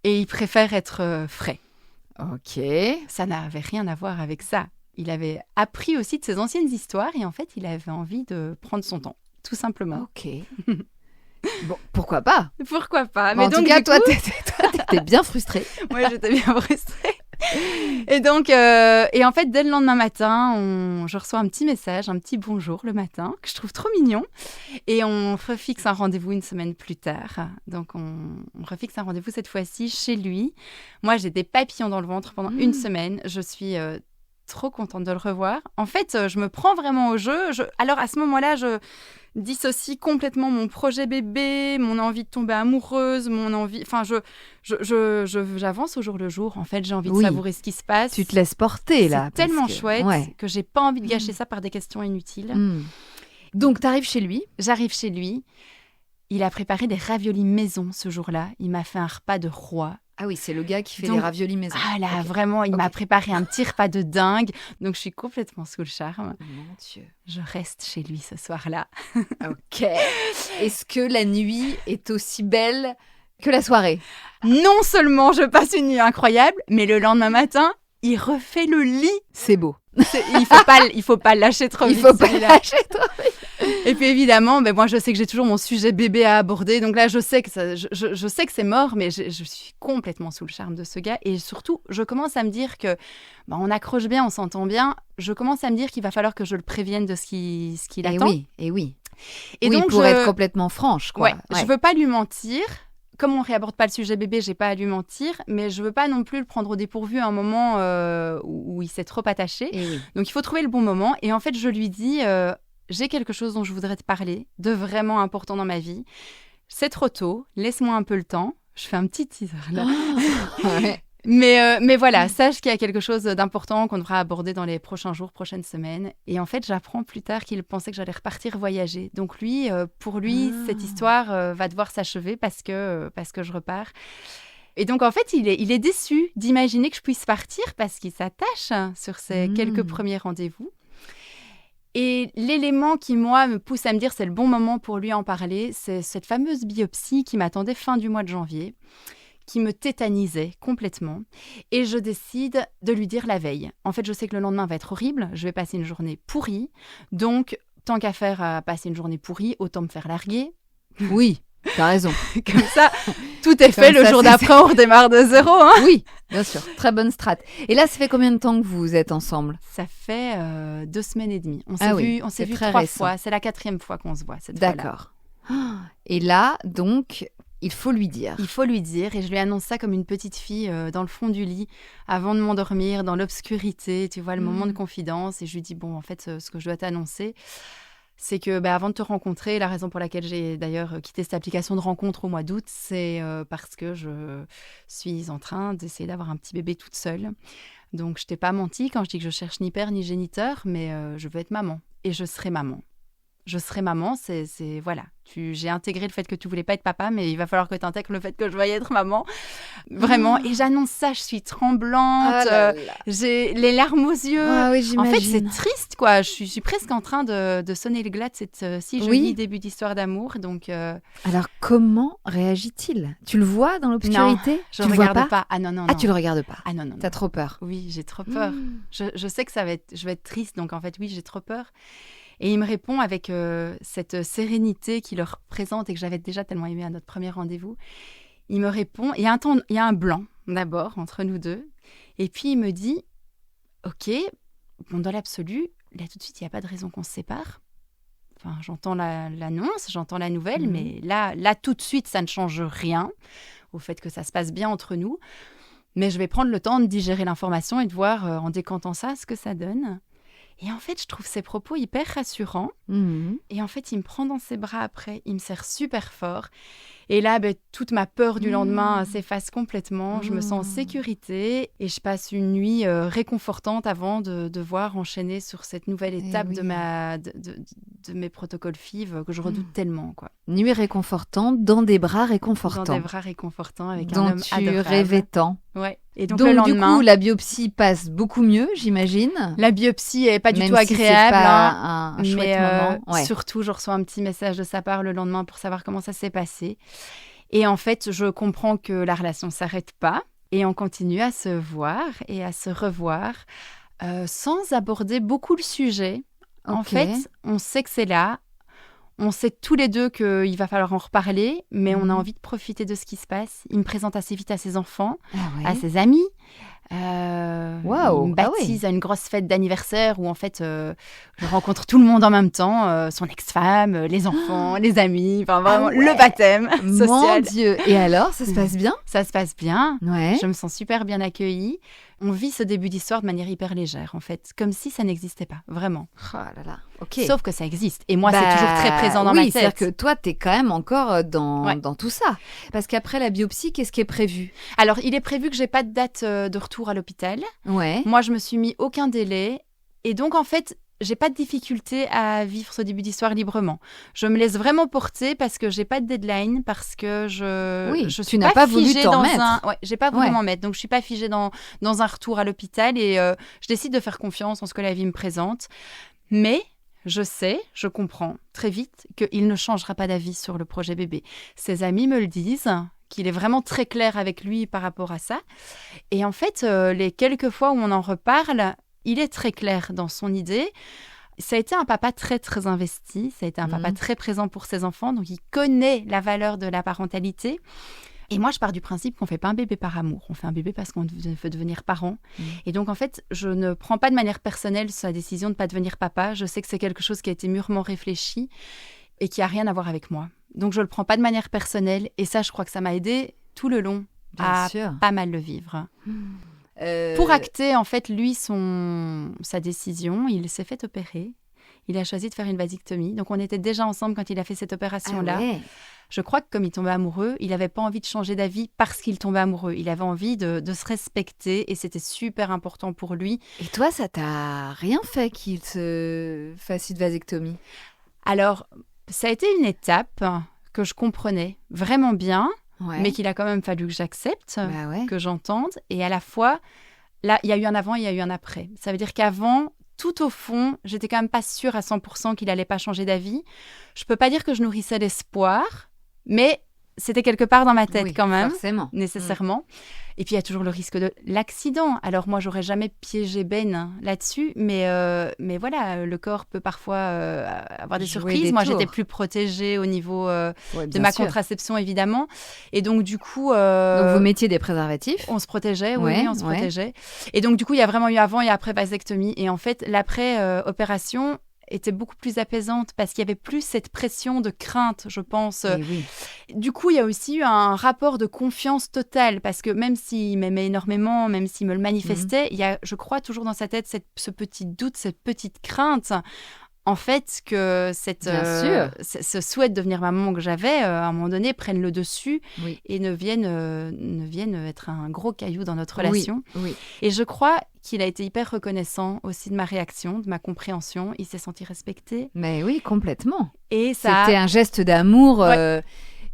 et il préfère être frais. Ok. Ça n'avait rien à voir avec ça. Il avait appris aussi de ses anciennes histoires et en fait, il avait envie de prendre son temps, tout simplement. Ok. Bon, pourquoi pas ? Pourquoi pas ? Mais en donc, tout cas, toi, t'étais bien frustrée. Moi, j'étais bien frustrée. Et donc, et en fait, dès le lendemain matin, je reçois un petit message, un petit bonjour le matin, que je trouve trop mignon. Et on refixe un rendez-vous une semaine plus tard. Donc, on refixe un rendez-vous cette fois-ci chez lui. Moi, j'ai des papillons dans le ventre pendant une semaine. Je suis trop contente de le revoir. En fait, je me prends vraiment au jeu. Alors, à ce moment-là, je dissocie complètement mon projet bébé, mon envie de tomber amoureuse, mon envie... Enfin, j'avance au jour le jour. En fait, j'ai envie de savourer ce qui se passe. Tu te laisses porter, là. C'est tellement chouette que j'ai pas envie de gâcher ça par des questions inutiles. Donc, tu arrives chez lui. J'arrive chez lui. Il a préparé des raviolis maison ce jour-là. Il m'a fait un repas de roi. Ah oui, c'est le gars qui fait les raviolis maison. Ah là, vraiment, il m'a préparé un petit repas de dingue. Donc, je suis complètement sous le charme. Mon Dieu. Je reste chez lui ce soir-là. Ok. Est-ce que la nuit est aussi belle que la soirée? Non seulement je passe une nuit incroyable, mais le lendemain matin, il refait le lit. C'est beau. Il faut pas le lâcher trop vite. Il faut pas le lâcher trop vite. Et puis évidemment, moi je sais que j'ai toujours mon sujet bébé à aborder. Donc là, je sais que c'est mort, mais je suis complètement sous le charme de ce gars. Et surtout, je commence à me dire que on accroche bien, on s'entend bien. Je commence à me dire qu'il va falloir que je le prévienne de ce qu'il attend. Et oui. Et oui, donc pour être complètement franche, quoi. Ouais. Je veux pas lui mentir. Comme on réaborde pas le sujet bébé, j'ai pas à lui mentir, mais je veux pas non plus le prendre au dépourvu à un moment où il s'est trop attaché. Oui. Donc il faut trouver le bon moment. Et en fait, je lui dis, j'ai quelque chose dont je voudrais te parler, de vraiment important dans ma vie. C'est trop tôt, laisse-moi un peu le temps. Je fais un petit teaser là. Ouais. Mais voilà, sache qu'il y a quelque chose d'important qu'on devra aborder dans les prochains jours, prochaines semaines. Et en fait, j'apprends plus tard qu'il pensait que j'allais repartir voyager. Donc pour lui, cette histoire va devoir s'achever parce que je repars. Et donc, en fait, il est déçu d'imaginer que je puisse partir parce qu'il s'attache sur ces quelques premiers rendez-vous. Et l'élément qui, moi, me pousse à me dire c'est le bon moment pour lui en parler, c'est cette fameuse biopsie qui m'attendait fin du mois de janvier, qui me tétanisait complètement. Et je décide de lui dire la veille. En fait, je sais que le lendemain va être horrible. Je vais passer une journée pourrie. Donc, tant qu'à faire à passer une journée pourrie, autant me faire larguer. Oui, t'as raison. Comme ça, tout est fait. Le jour d'après, on redémarre de zéro. Hein. Oui, bien sûr. Très bonne strat. Et là, ça fait combien de temps que vous êtes ensemble? Ça fait 2 semaines et demie. On s'est vu 3 fois. C'est la 4e fois qu'on se voit cette fois-là. D'accord. Et là, donc... Il faut lui dire. Il faut lui dire. Et je lui annonce ça comme une petite fille dans le fond du lit, avant de m'endormir, dans l'obscurité, tu vois, le moment de confidence. Et je lui dis, bon, en fait, ce que je dois t'annoncer, c'est que avant de te rencontrer, la raison pour laquelle j'ai d'ailleurs quitté cette application de rencontre au mois d'août, c'est parce que je suis en train d'essayer d'avoir un petit bébé toute seule. Donc, je t'ai pas menti quand je dis que je cherche ni père ni géniteur, mais je veux être maman. Et je serai maman. Je serai maman, c'est voilà. J'ai intégré le fait que tu voulais pas être papa, mais il va falloir que tu intègres le fait que je veuille être maman. Vraiment. Et j'annonce ça, je suis tremblante. J'ai les larmes aux yeux. Ah oui, j'imagine. En fait, c'est triste, quoi. Je suis presque en train de sonner le glas de cette si jolie début d'histoire d'amour. Donc, alors, comment réagit-il? Tu le vois dans l'obscurité? Non, je ne regarde pas. Ah non. Ah, tu le regardes pas? Ah non. T'as trop peur? Oui, j'ai trop peur. Je sais que je vais être triste, donc en fait, oui, j'ai trop peur. Et il me répond avec cette sérénité qu'il leur représente et que j'avais déjà tellement aimé à notre premier rendez-vous. Il me répond, il y a un blanc d'abord entre nous deux. Et puis il me dit, ok, bon, dans l'absolu, là tout de suite, il n'y a pas de raison qu'on se sépare. Enfin, j'entends l'annonce, j'entends la nouvelle, mais là tout de suite, ça ne change rien au fait que ça se passe bien entre nous. Mais je vais prendre le temps de digérer l'information et de voir en décantant ça ce que ça donne. Et en fait, je trouve ses propos hyper rassurants. Et en fait, il me prend dans ses bras après. Il me serre super fort. Et là, toute ma peur du lendemain s'efface complètement. Je me sens en sécurité. Et je passe une nuit réconfortante avant de devoir enchaîner sur cette nouvelle étape de mes protocoles FIV que je redoute tellement, quoi. Nuit réconfortante dans des bras réconfortants. Dans des bras réconfortants avec un homme adorable. Donc tu rêvais tant. Ouais. Et donc le lendemain, du coup, la biopsie passe beaucoup mieux, j'imagine. La biopsie est pas du tout si agréable, c'est pas un chouette moment. Ouais. Surtout, je reçois un petit message de sa part le lendemain pour savoir comment ça s'est passé. Et en fait, je comprends que la relation s'arrête pas et on continue à se voir et à se revoir sans aborder beaucoup le sujet. Okay. En fait, on sait que c'est là. On sait tous les deux qu'il va falloir en reparler, mais on a envie de profiter de ce qui se passe. Il me présente assez vite à ses enfants, à ses amis. Une baptise à une grosse fête d'anniversaire où en fait je rencontre tout le monde en même temps, son ex-femme, les enfants, les amis, enfin vraiment le baptême social. Mon Dieu. Et alors, ça se passe bien? Ça se passe bien. Ouais. Je me sens super bien accueillie. On vit ce début d'histoire de manière hyper légère, en fait, comme si ça n'existait pas, vraiment. Oh là là, ok. Sauf que ça existe. Et moi, c'est toujours très présent dans ma tête. C'est-à-dire que toi, t'es quand même encore dans tout ça. Parce qu'après la biopsie, qu'est-ce qui est prévu? Alors, il est prévu que j'ai pas de date de retour à l'hôpital. Ouais. Moi, je me suis mis aucun délai. Et donc, en fait, j'ai pas de difficulté à vivre ce début d'histoire librement. Je me laisse vraiment porter parce que j'ai pas de deadline, parce que je suis pas figée dans un... Ouais, j'ai pas voulu m'en mettre. Donc, je suis pas figée dans un retour à l'hôpital et je décide de faire confiance en ce que la vie me présente. Mais je comprends très vite qu'il ne changera pas d'avis sur le projet bébé. Ses amis me le disent, qu'il est vraiment très clair avec lui par rapport à ça. Et en fait, les quelques fois où on en reparle, il est très clair dans son idée. Ça a été un papa très, très investi. Ça a été un papa très présent pour ses enfants. Donc, il connaît la valeur de la parentalité. Et moi, je pars du principe qu'on ne fait pas un bébé par amour. On fait un bébé parce qu'on veut devenir parent. Et donc, en fait, je ne prends pas de manière personnelle sa décision de ne pas devenir papa. Je sais que c'est quelque chose qui a été mûrement réfléchi et qui n'a rien à voir avec moi. Donc, je ne le prends pas de manière personnelle. Et ça, je crois que ça m'a aidé tout le long à pas mal le vivre. Pour acter, en fait, lui, sa décision, il s'est fait opérer. Il a choisi de faire une vasectomie. Donc, on était déjà ensemble quand il a fait cette opération-là. Ah ouais. Je crois que comme il tombait amoureux, il n'avait pas envie de changer d'avis parce qu'il tombait amoureux. Il avait envie de se respecter et c'était super important pour lui. Et toi, ça t'a rien fait qu'il se fasse une vasectomie? Alors, ça a été une étape que je comprenais vraiment bien. Ouais. Mais qu'il a quand même fallu que j'accepte, que j'entende. Et à la fois, là, il y a eu un avant et il y a eu un après. Ça veut dire qu'avant, tout au fond, j'étais quand même pas sûre à 100% qu'il allait pas changer d'avis. Je peux pas dire que je nourrissais l'espoir, mais c'était quelque part dans ma tête quand même, forcément. Nécessairement. Et puis, il y a toujours le risque de l'accident. Alors, moi, j'aurais jamais piégé Ben là-dessus, mais voilà, le corps peut parfois avoir des surprises. Moi, j'étais plus protégée au niveau de ma contraception, évidemment. Et donc, du coup... Donc, vous mettiez des préservatifs? On se protégeait, oui, on se protégeait. Et donc, du coup, il y a vraiment eu avant et après vasectomie. Et en fait, l'après-opération... était beaucoup plus apaisante parce qu'il y avait plus cette pression de crainte, je pense. Oui. Du coup, il y a aussi eu un rapport de confiance totale parce que même s'il m'aimait énormément, même s'il me le manifestait, il y a, je crois, toujours dans sa tête ce petit doute, cette petite crainte. En fait, que ce souhait de devenir maman que j'avais, à un moment donné, prenne le dessus et ne vienne être un gros caillou dans notre relation. Oui. Et je crois qu'il a été hyper reconnaissant aussi de ma réaction, de ma compréhension. Il s'est senti respecté. Mais oui, complètement. Et ça... C'était un geste d'amour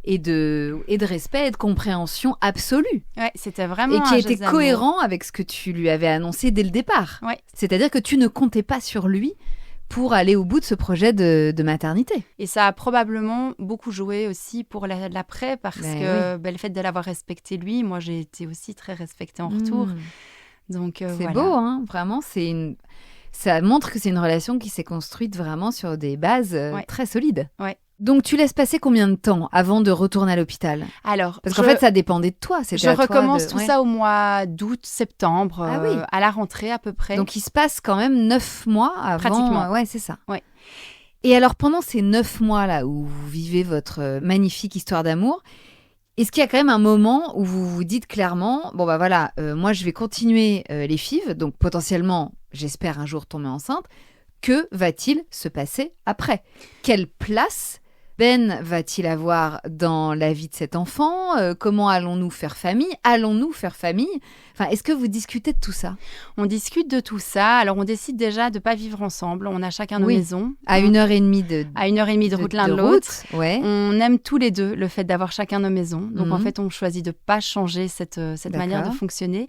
et de respect et de compréhension absolue. Ouais, c'était vraiment et qui a été cohérent avec ce que tu lui avais annoncé dès le départ. Ouais. C'est-à-dire que tu ne comptais pas sur lui pour aller au bout de ce projet de maternité. Et ça a probablement beaucoup joué aussi pour l'après, parce que le fait de l'avoir respecté lui, moi j'ai été aussi très respectée en retour. Donc, c'est beau, hein, vraiment, ça montre que c'est une relation qui s'est construite vraiment sur des bases très solides. Ouais. Donc, tu laisses passer combien de temps avant de retourner à l'hôpital? Alors, parce qu'en fait, ça dépendait de toi. Je recommence tout ça au mois d'août, septembre, à la rentrée à peu près. Donc, il se passe quand même 9 mois avant. Pratiquement. Ouais, c'est ça. Ouais. Et alors, pendant ces 9 mois-là où vous vivez votre magnifique histoire d'amour, est-ce qu'il y a quand même un moment où vous vous dites clairement, bon bah voilà, moi je vais continuer les FIV, donc potentiellement, j'espère un jour tomber enceinte, que va-t-il se passer après? Quelle place Ben va-t-il avoir dans la vie de cet enfant? Comment allons-nous faire famille? Allons-nous faire famille? Enfin, est-ce que vous discutez de tout ça? On discute de tout ça. Alors, on décide déjà de ne pas vivre ensemble. On a chacun nos maisons. À 1h30 de route l'un de l'autre. Ouais. On aime tous les deux le fait d'avoir chacun nos maisons. Donc, en fait, on choisit de ne pas changer cette manière de fonctionner.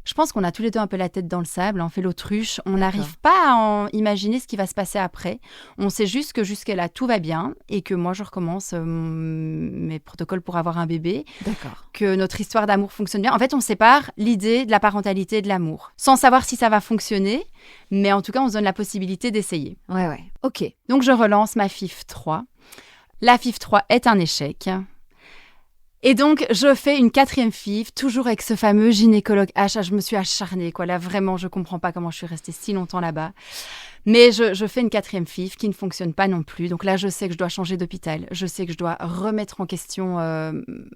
Je pense qu'on a tous les deux un peu la tête dans le sable. On fait l'autruche. On n'arrive pas à imaginer ce qui va se passer après. On sait juste que jusqu'à là, tout va bien et que moi, je recommence mes protocoles pour avoir un bébé. D'accord. Que notre histoire d'amour fonctionne bien. En fait, on sépare l'idée de la parentalité et de l'amour, sans savoir si ça va fonctionner, mais en tout cas, on se donne la possibilité d'essayer. Ouais, ok. Donc, je relance ma FIV 3. La FIV 3 est un échec. Et donc, je fais une 4e FIV, toujours avec ce fameux gynécologue H. Je me suis acharnée, quoi. Là, vraiment, je comprends pas comment je suis restée si longtemps là-bas. Mais je fais une 4e FIV qui ne fonctionne pas non plus. Donc là, je sais que je dois changer d'hôpital. Je sais que je dois remettre en question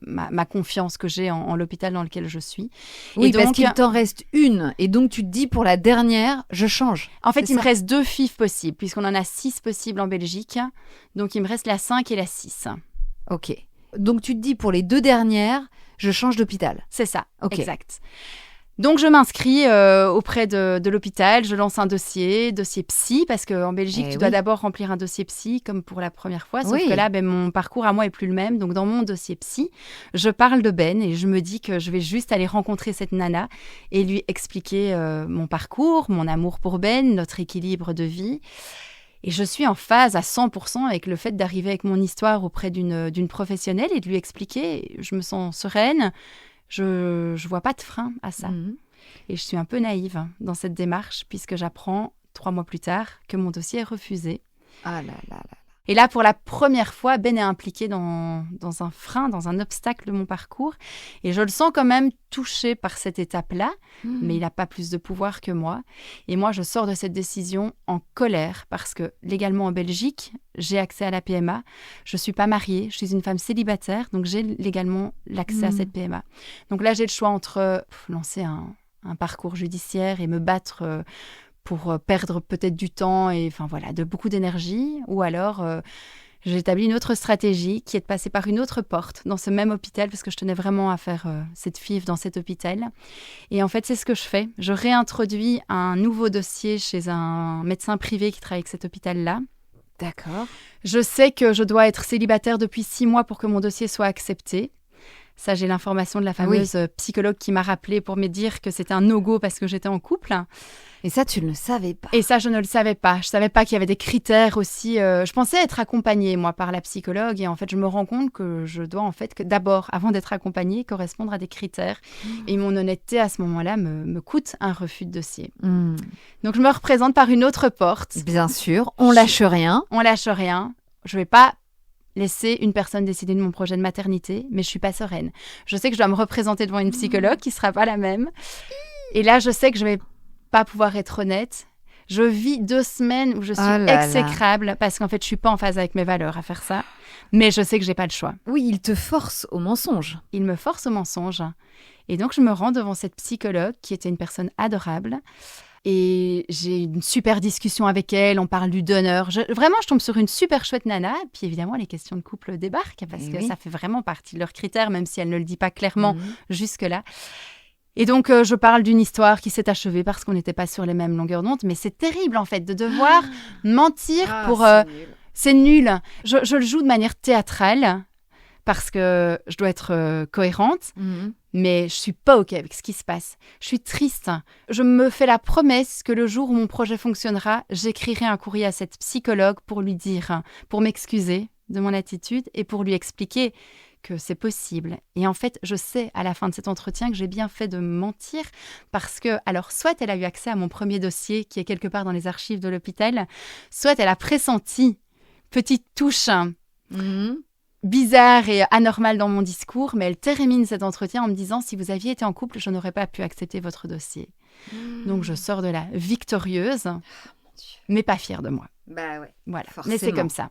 ma confiance que j'ai en l'hôpital dans lequel je suis. Oui, et donc, parce qu'il t'en reste une. Et donc, tu te dis, pour la dernière, je change. En fait, il me reste 2 FIV possibles, puisqu'on en a 6 possibles en Belgique. Donc, il me reste la 5 et la 6. Ok. Donc, tu te dis, pour les 2 dernières, je change d'hôpital. C'est ça, okay. Exact. Donc, je m'inscris auprès de l'hôpital. Je lance un dossier psy, parce qu'en Belgique, tu dois d'abord remplir un dossier psy, comme pour la première fois. Sauf que là, mon parcours à moi est plus le même. Donc, dans mon dossier psy, je parle de Ben et je me dis que je vais juste aller rencontrer cette nana et lui expliquer mon parcours, mon amour pour Ben, notre équilibre de vie. Et je suis en phase à 100% avec le fait d'arriver avec mon histoire auprès d'une professionnelle et de lui expliquer. Je me sens sereine. Je vois pas de frein à ça. Et je suis un peu naïve dans cette démarche puisque j'apprends 3 mois plus tard que mon dossier est refusé. Ah là là là. Et là, pour la première fois, Ben est impliqué dans un frein, dans un obstacle de mon parcours. Et je le sens quand même touché par cette étape-là, mais il n'a pas plus de pouvoir que moi. Et moi, je sors de cette décision en colère parce que légalement en Belgique, j'ai accès à la PMA. Je ne suis pas mariée, je suis une femme célibataire, donc j'ai légalement l'accès à cette PMA. Donc là, j'ai le choix entre lancer un parcours judiciaire et me battre pour perdre peut-être du temps et de beaucoup d'énergie, ou alors j'ai établi une autre stratégie qui est de passer par une autre porte dans ce même hôpital parce que je tenais vraiment à faire cette FIV dans cet hôpital. Et en fait, c'est ce que je fais. Je réintroduis un nouveau dossier chez un médecin privé qui travaille avec cet hôpital-là. D'accord. Je sais que je dois être célibataire depuis 6 mois pour que mon dossier soit accepté. Ça, j'ai l'information de la fameuse psychologue qui m'a rappelé pour me dire que c'était un no-go parce que j'étais en couple. Et ça, tu ne le savais pas. Et ça, je ne le savais pas. Je ne savais pas qu'il y avait des critères aussi. Je pensais être accompagnée, moi, par la psychologue. Et en fait, je me rends compte que je dois, d'abord, avant d'être accompagnée, correspondre à des critères. Et mon honnêteté, à ce moment-là, me coûte un refus de dossier. Donc, je me représente par une autre porte. Bien sûr, on lâche rien. On lâche rien. Je ne vais pas laisser une personne décider de mon projet de maternité, mais je suis pas sereine. Je sais que je dois me représenter devant une psychologue qui sera pas la même. Et là, je sais que je vais pas pouvoir être honnête. Je vis 2 semaines où je suis exécrable parce qu'en fait, je suis pas en phase avec mes valeurs à faire ça. Mais je sais que j'ai pas le choix. Oui, il te force au mensonge. Il me force au mensonge. Et donc, je me rends devant cette psychologue qui était une personne adorable. Et j'ai une super discussion avec elle, on parle du donneur. Vraiment, je tombe sur une super chouette nana. Puis évidemment, les questions de couple débarquent parce que ça fait vraiment partie de leurs critères, même si elle ne le dit pas clairement jusque-là. Et donc, je parle d'une histoire qui s'est achevée parce qu'on n'était pas sur les mêmes longueurs d'onde. Mais c'est terrible, en fait, de devoir mentir pour... C'est nul. Je le joue de manière théâtrale parce que je dois être cohérente. Mais je suis pas OK avec ce qui se passe. Je suis triste. Je me fais la promesse que le jour où mon projet fonctionnera, j'écrirai un courrier à cette psychologue pour lui dire, pour m'excuser de mon attitude et pour lui expliquer que c'est possible. Et en fait, je sais à la fin de cet entretien que j'ai bien fait de mentir parce que, alors, soit elle a eu accès à mon premier dossier qui est quelque part dans les archives de l'hôpital, soit elle a pressenti petite touche bizarre et anormale dans mon discours, mais elle termine cet entretien en me disant « Si vous aviez été en couple, je n'aurais pas pu accepter votre dossier. » Donc, je sors de là victorieuse, mais pas fière de moi. Bah ouais. Voilà, forcément. Mais c'est comme ça.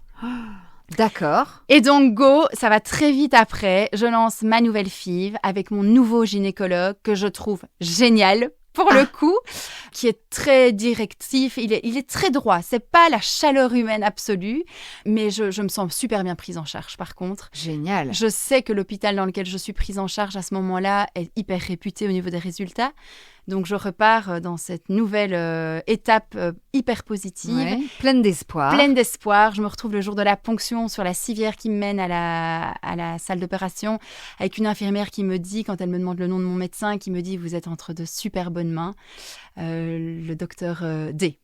D'accord. Et donc, go, ça va très vite après. Je lance ma nouvelle FIV avec mon nouveau gynécologue que je trouve génial. Pour le coup, qui est très directif, il est très droit. C'est pas la chaleur humaine absolue, mais je me sens super bien prise en charge. Par contre, génial. Je sais que l'hôpital dans lequel je suis prise en charge à ce moment-là est hyper réputé au niveau des résultats. Donc, je repars dans cette nouvelle étape hyper positive. Ouais, pleine d'espoir. Pleine d'espoir. Je me retrouve le jour de la ponction sur la civière qui me mène à la salle d'opération avec une infirmière qui me dit, quand elle me demande le nom de mon médecin, qui me dit « Vous êtes entre de super bonnes mains. Le docteur D. »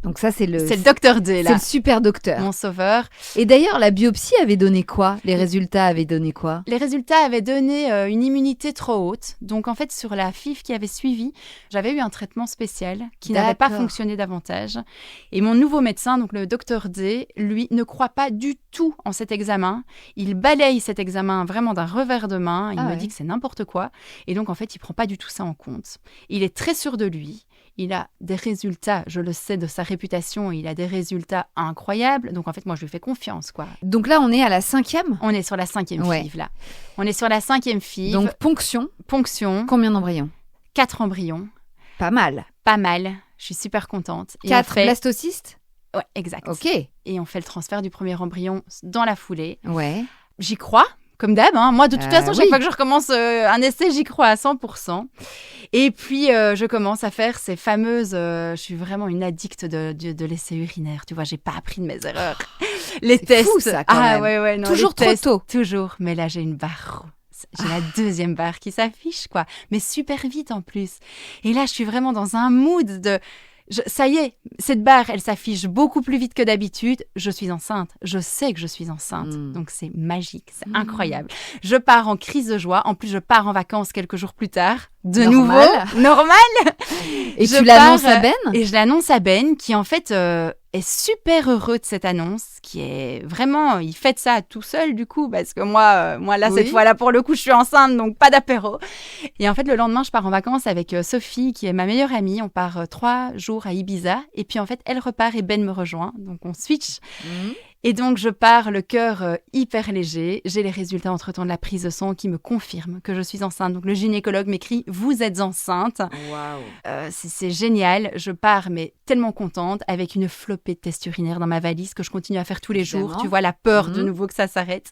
Donc ça, c'est le docteur D, là. C'est le super docteur. Mon sauveur. Et d'ailleurs, la biopsie avait donné quoi ? Les résultats avaient donné quoi ? Les résultats avaient donné une immunité trop haute. Donc, en fait, sur la FIV qui avait suivi, j'avais eu un traitement spécial qui n'avait pas fonctionné davantage. Et mon nouveau médecin, donc le docteur D, lui, ne croit pas du tout en cet examen. Il balaye cet examen vraiment d'un revers de main. Il me dit que c'est n'importe quoi. Et donc, en fait, il ne prend pas du tout ça en compte. Il est très sûr de lui. Il a des résultats, je le sais de sa réputation, il a des résultats incroyables. Donc, en fait, moi, je lui fais confiance, quoi. Donc là, on est à la 5e ? On est sur la 5e FIV, là. On est sur la 5e FIV. Donc, ponction. Combien d'embryons ? 4 embryons. Pas mal. Pas mal. Je suis super contente. 4 blastocystes ? Ouais, exact. Ok. Et on fait le transfert du premier embryon dans la foulée. Ouais. J'y crois. Comme d'hab, hein. Moi, de toute façon, chaque fois que je recommence un essai, j'y crois à 100%. Et puis, je commence à faire ces fameuses... je suis vraiment une addicte de l'essai urinaire. Tu vois, j'ai pas appris de mes erreurs. Les tests. C'est fou, ça, quand même. Ouais, non, toujours trop tôt. Toujours. Mais là, j'ai une barre. J'ai la 2e barre qui s'affiche, quoi. Mais super vite, en plus. Et là, je suis vraiment dans un mood de... ça y est, cette barre, elle s'affiche beaucoup plus vite que d'habitude. Je suis enceinte. Je sais que je suis enceinte. Donc, c'est magique. C'est incroyable. Je pars en crise de joie. En plus, je pars en vacances quelques jours plus tard. Normal. Et tu l'annonces à Ben ? Et je l'annonce à Ben, qui en fait est super heureux de cette annonce, qui est vraiment... Il fête ça tout seul, du coup, parce que moi là, cette fois-là, pour le coup, je suis enceinte, donc pas d'apéro. Et en fait, le lendemain, je pars en vacances avec Sophie, qui est ma meilleure amie. On part 3 jours à Ibiza. Et puis, en fait, elle repart et Ben me rejoint. Donc, on switch. Et donc, je pars le cœur hyper léger. J'ai les résultats entre-temps de la prise de sang qui me confirment que je suis enceinte. Donc, le gynécologue m'écrit « Vous êtes enceinte ». C'est génial. Je pars, mais tellement contente, avec une flopée de tests urinaires dans ma valise que je continue à faire tous les jours. Tu vois, la peur de nouveau que ça s'arrête.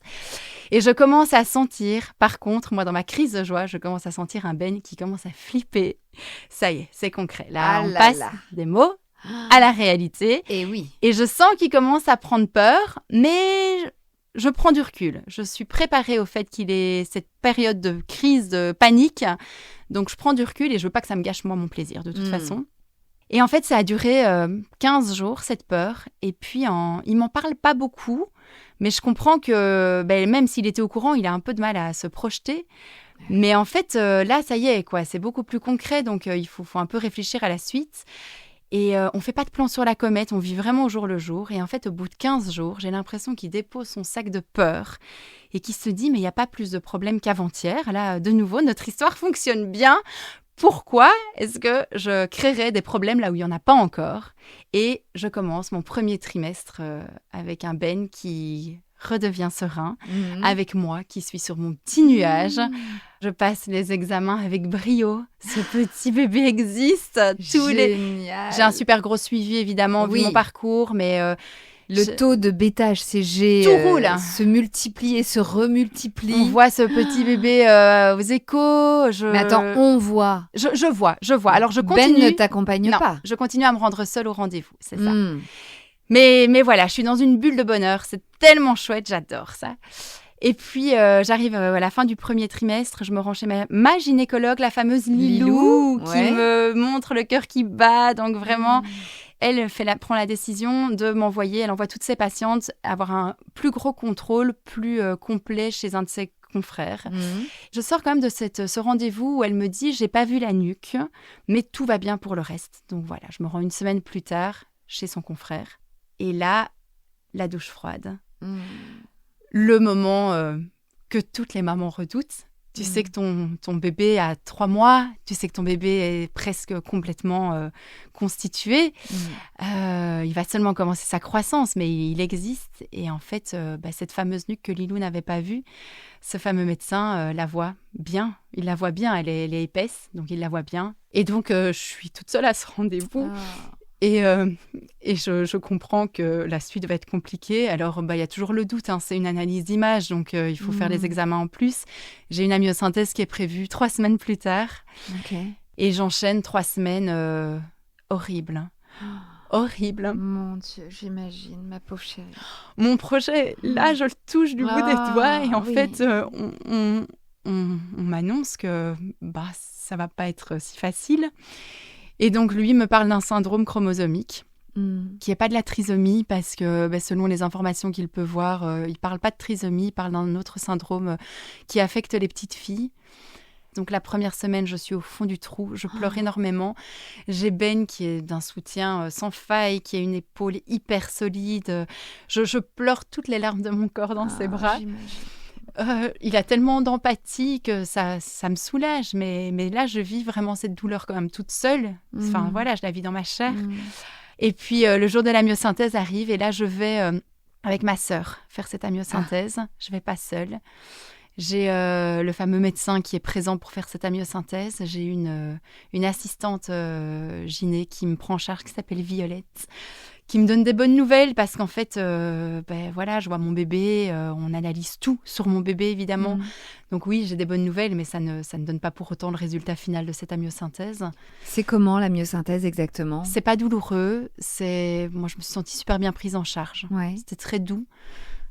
Et je commence à sentir, par contre, moi, dans ma crise de joie, je commence à sentir un Ben qui commence à flipper. Ça y est, c'est concret. Là, on passe des mots à la réalité. Et oui. Et je sens qu'il commence à prendre peur, mais je prends du recul. Je suis préparée au fait qu'il ait cette période de crise, de panique. Donc, je prends du recul et je veux pas que ça me gâche, moi, mon plaisir, de toute façon. Et en fait, ça a duré 15 jours, cette peur. Et puis, il m'en parle pas beaucoup. Mais je comprends que même s'il était au courant, il a un peu de mal à se projeter. Mais en fait, là, ça y est, quoi. C'est beaucoup plus concret. Donc, il faut un peu réfléchir à la suite. Et on fait pas de plan sur la comète, on vit vraiment au jour le jour. Et en fait, au bout de 15 jours, j'ai l'impression qu'il dépose son sac de peur et qu'il se dit « mais il n'y a pas plus de problème qu'avant-hier. Là, de nouveau, notre histoire fonctionne bien. Pourquoi est-ce que je créerais des problèmes là où il n'y en a pas encore ?» Et je commence mon premier trimestre avec un Ben qui redevient serein, avec moi qui suis sur mon petit nuage. Je passe les examens avec brio. Ce petit bébé existe. Génial. J'ai un super gros suivi, évidemment, vu mon parcours, mais... le taux de bêta-HCG se multiplie et se remultiplie. On voit ce petit bébé aux échos. Mais attends, on voit. Je vois. Alors, je continue... Ben ne t'accompagne pas. Je continue à me rendre seule au rendez-vous, c'est ça. Mais voilà, je suis dans une bulle de bonheur. C'est tellement chouette, j'adore ça. Et puis, j'arrive à la fin du premier trimestre, je me rends chez ma gynécologue, la fameuse Lilou, qui me montre le cœur qui bat. Donc vraiment, elle prend la décision de m'envoyer, elle envoie toutes ses patientes avoir un plus gros contrôle, plus complet chez un de ses confrères. Je sors quand même de ce rendez-vous où elle me dit « j'ai pas vu la nuque, mais tout va bien pour le reste ». Donc voilà, je me rends une semaine plus tard chez son confrère. Et là, la douche froide. Le moment que toutes les mamans redoutent. Tu sais que ton bébé a 3 mois, tu sais que ton bébé est presque complètement constitué. Il va seulement commencer sa croissance, mais il existe. Et en fait, cette fameuse nuque que Lilou n'avait pas vue, ce fameux médecin la voit bien. Il la voit bien, elle est épaisse, donc il la voit bien. Et donc, je suis toute seule à ce rendez-vous. Et je comprends que la suite va être compliquée. Alors, il y a toujours le doute, hein, c'est une analyse d'image, donc il faut faire les examens en plus. J'ai une amniosynthèse qui est prévue 3 semaines plus tard. Et j'enchaîne 3 semaines horribles. Horrible. Mon Dieu, j'imagine, ma pauvre chérie. Mon projet, là, je le touche du bout des doigts. Et en fait, on m'annonce que ça va pas être si facile. Et donc, lui me parle d'un syndrome chromosomique. Qu'il n'y ait pas de la trisomie, parce que selon les informations qu'il peut voir, il ne parle pas de trisomie, il parle d'un autre syndrome qui affecte les petites filles. Donc la première semaine, je suis au fond du trou, je pleure énormément. J'ai Ben qui est d'un soutien sans faille, qui a une épaule hyper solide. Je pleure toutes les larmes de mon corps dans ses bras. Il a tellement d'empathie que ça me soulage. Mais là, je vis vraiment cette douleur quand même toute seule. Enfin voilà, je la vis dans ma chair. Et puis le jour de la myosynthèse arrive et là, je vais avec ma sœur faire cette amyosynthèse. Je ne vais pas seule. J'ai le fameux médecin qui est présent pour faire cette amyosynthèse. J'ai une assistante gyné qui me prend en charge, qui s'appelle Violette, qui me donne des bonnes nouvelles parce qu'en fait, voilà, je vois mon bébé, on analyse tout sur mon bébé, évidemment. Donc oui, j'ai des bonnes nouvelles, mais ça ne donne pas pour autant le résultat final de cette amyosynthèse. C'est comment la myosynthèse exactement ? C'est pas douloureux. Moi, je me suis sentie super bien prise en charge. Ouais. C'était très doux.